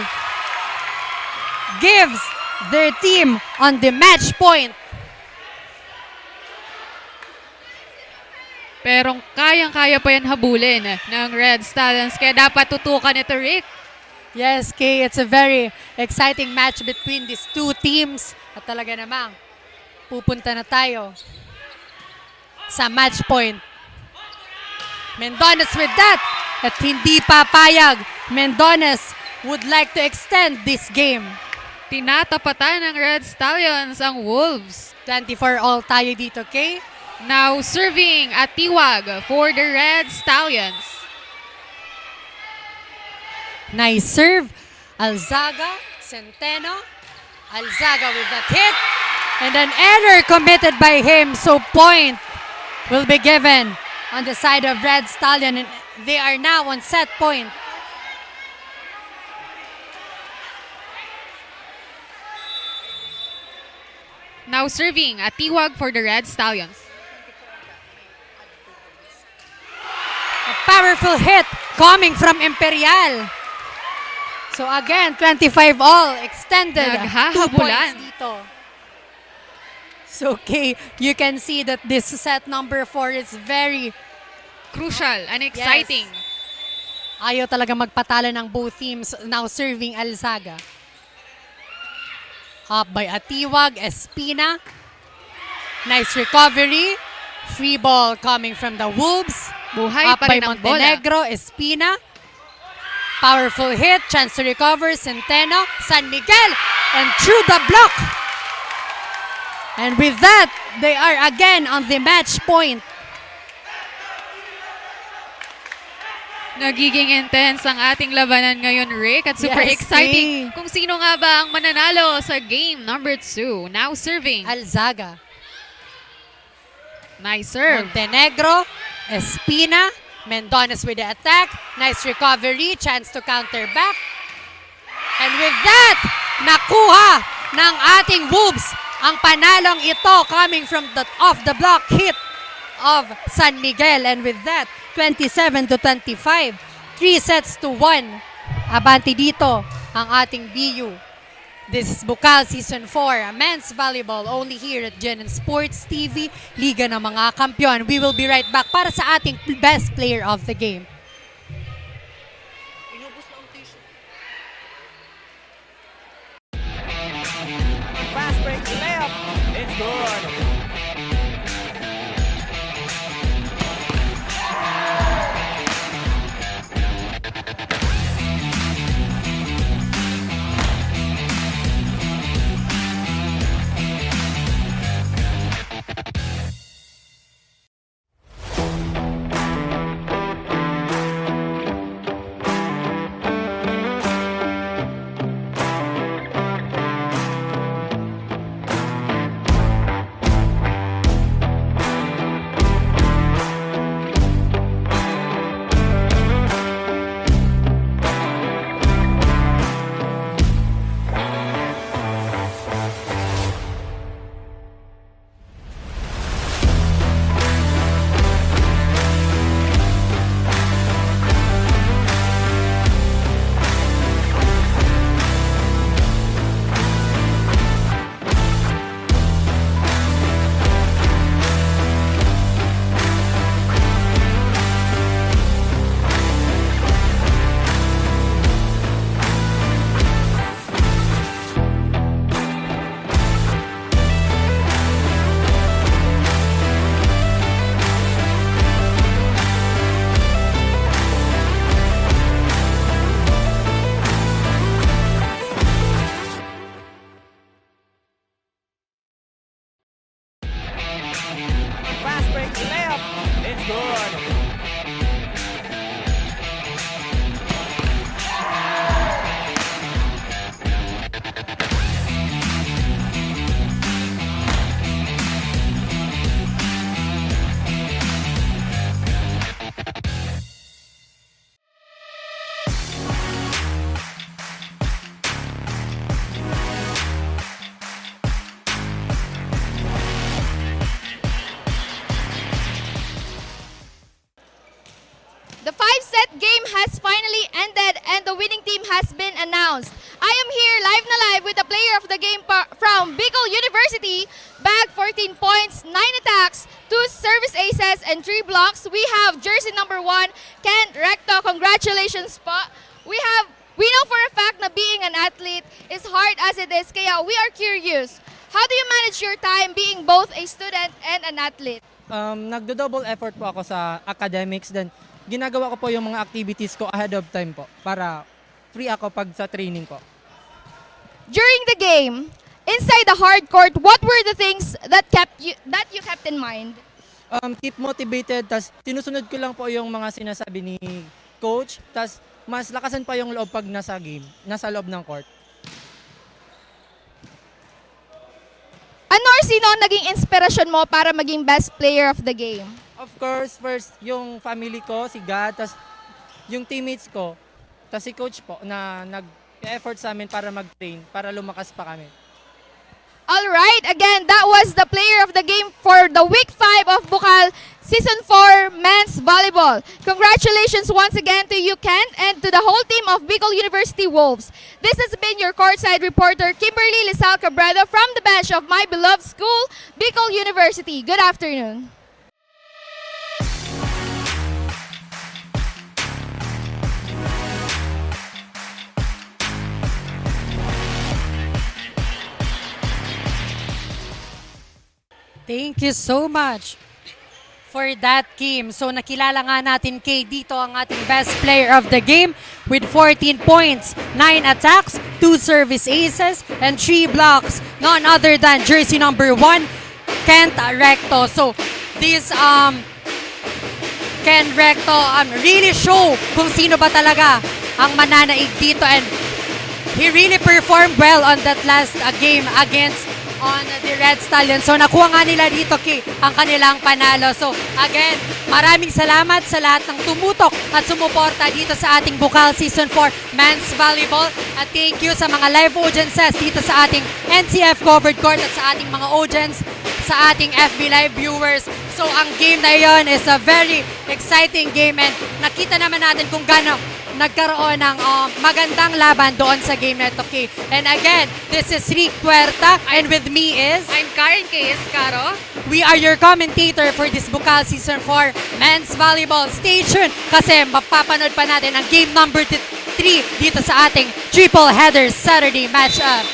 gives their team on the match point. Pero kayang-kaya pa yan habulin ng Red Stallions. Kaya dapat tutukan ito, Rick. Yes, Kay, it's a very exciting match between these two teams. At talaga namang, pupunta na tayo sa match point. Mendones with that. At hindi papayag. Mendones would like to extend this game. Tinatapatan ng Red Stallions ang Wolves. 24 all tayo dito, Kay. Now serving at Tiwag for the Red Stallions. Nice serve. Alzaga, Centeno. Alzaga with that hit. And an error committed by him. So point will be given on the side of Red Stallion. And they are now on set point. Now serving at Tiwag for the Red Stallions. A powerful hit coming from Imperial. So again, 25 all extended. 2 Naghahabulan. points dito. So okay, you can see that this set number 4 is very Crucial and exciting. ayaw talaga magpatalo ng both teams. Now serving Alzaga. Up by Atiwag, Espina. Nice recovery. Free ball coming from the Wolves. Buhay Up pa by rin ang bola. Montenegro, Espina. Powerful hit, chance to recover, Centeno, San Miguel, and through the block. And with that, they are again on the match point. Nagiging intense ang ating labanan ngayon, Rick. At super Yes, exciting Kay. kung sino nga ba ang mananalo sa game number 2. Now serving. Alzaga, Nice serve. Montenegro, Espina, Mendones with the attack. Nice recovery, chance to counter back. And with that, nakuha ng ating Wolves ang panalong ito coming from the off the block hit of San Miguel. And with that, 27-25, 3 sets to 1. Abante dito ang ating BU. This is Bucal Season 4, men's volleyball, only here at GYMNASIUM Sports TV, Liga ng mga Kampiyon. We will be right back para sa ating best player of the game. Fast break layup. It's good. set game has finally ended and the winning team has been announced. I am here live na live with the player of the game from BICOL University. Bag 14 points, 9 attacks, 2 service aces, and 3 blocks. We have jersey number 1, Ken Recto. Congratulations po. We know for a fact na being an athlete is hard as it is, kaya we are curious. How do you manage your time being both a student and an athlete? Nagdo-double effort po ako sa academics, then ginagawa ko po yung mga activities ko ahead of time po para free ako pag sa training po. During the game, inside the hard court, what were the things that you kept in mind? Keep motivated, tas sinusunod ko lang po yung mga sinasabi ni coach, tas mas lakasan pa yung loob pag nasa game, nasa loob ng court. Ano or sino ang naging inspirasyon mo para maging best player of the game? Of course, first yung family ko, si God, tas yung teammates ko, tas si coach po na nag-effort sa amin para mag-train, para lumakas pa kami. Alright, again, that was the player of the game for the Week 5 of Bucal Season 4 Men's Volleyball. Congratulations once again to you, Ken, and to the whole team of BICOL University Wolves. This has been your courtside reporter, Kimberly Lizal Cabrera, from the bench of my beloved school, BICOL University. Good afternoon. Thank you so much for that, Kim. So nakilala nga natin kay dito ang ating best player of the game with 14 points, 9 attacks, 2 service aces, and 3 blocks. None other than jersey number 1, Kent Recto. So this Ken Recto really show kung sino ba talaga ang mananaig dito, and he really performed well on that last game against on the Red Stallions. So nakuha nga nila dito ang kanilang panalo. So again, maraming salamat sa lahat ng tumutok at sumuporta dito sa ating Bucal Season 4 Men's Volleyball. At thank you sa mga live audiences dito sa ating NCF covered court at sa ating mga audience sa ating FB Live viewers. So ang game na yon is a very exciting game, and nakita naman natin kung gaano nagkaroon ng magandang laban doon sa game na ito, Kay. And again, this is Rick Puerta, and with me is... I'm Karen K. Escaro. We are your commentator for this Bucal Season 4 Men's Volleyball. Stay tuned kasi mapapanood pa natin ang game number 3 dito sa ating triple header Saturday matchup.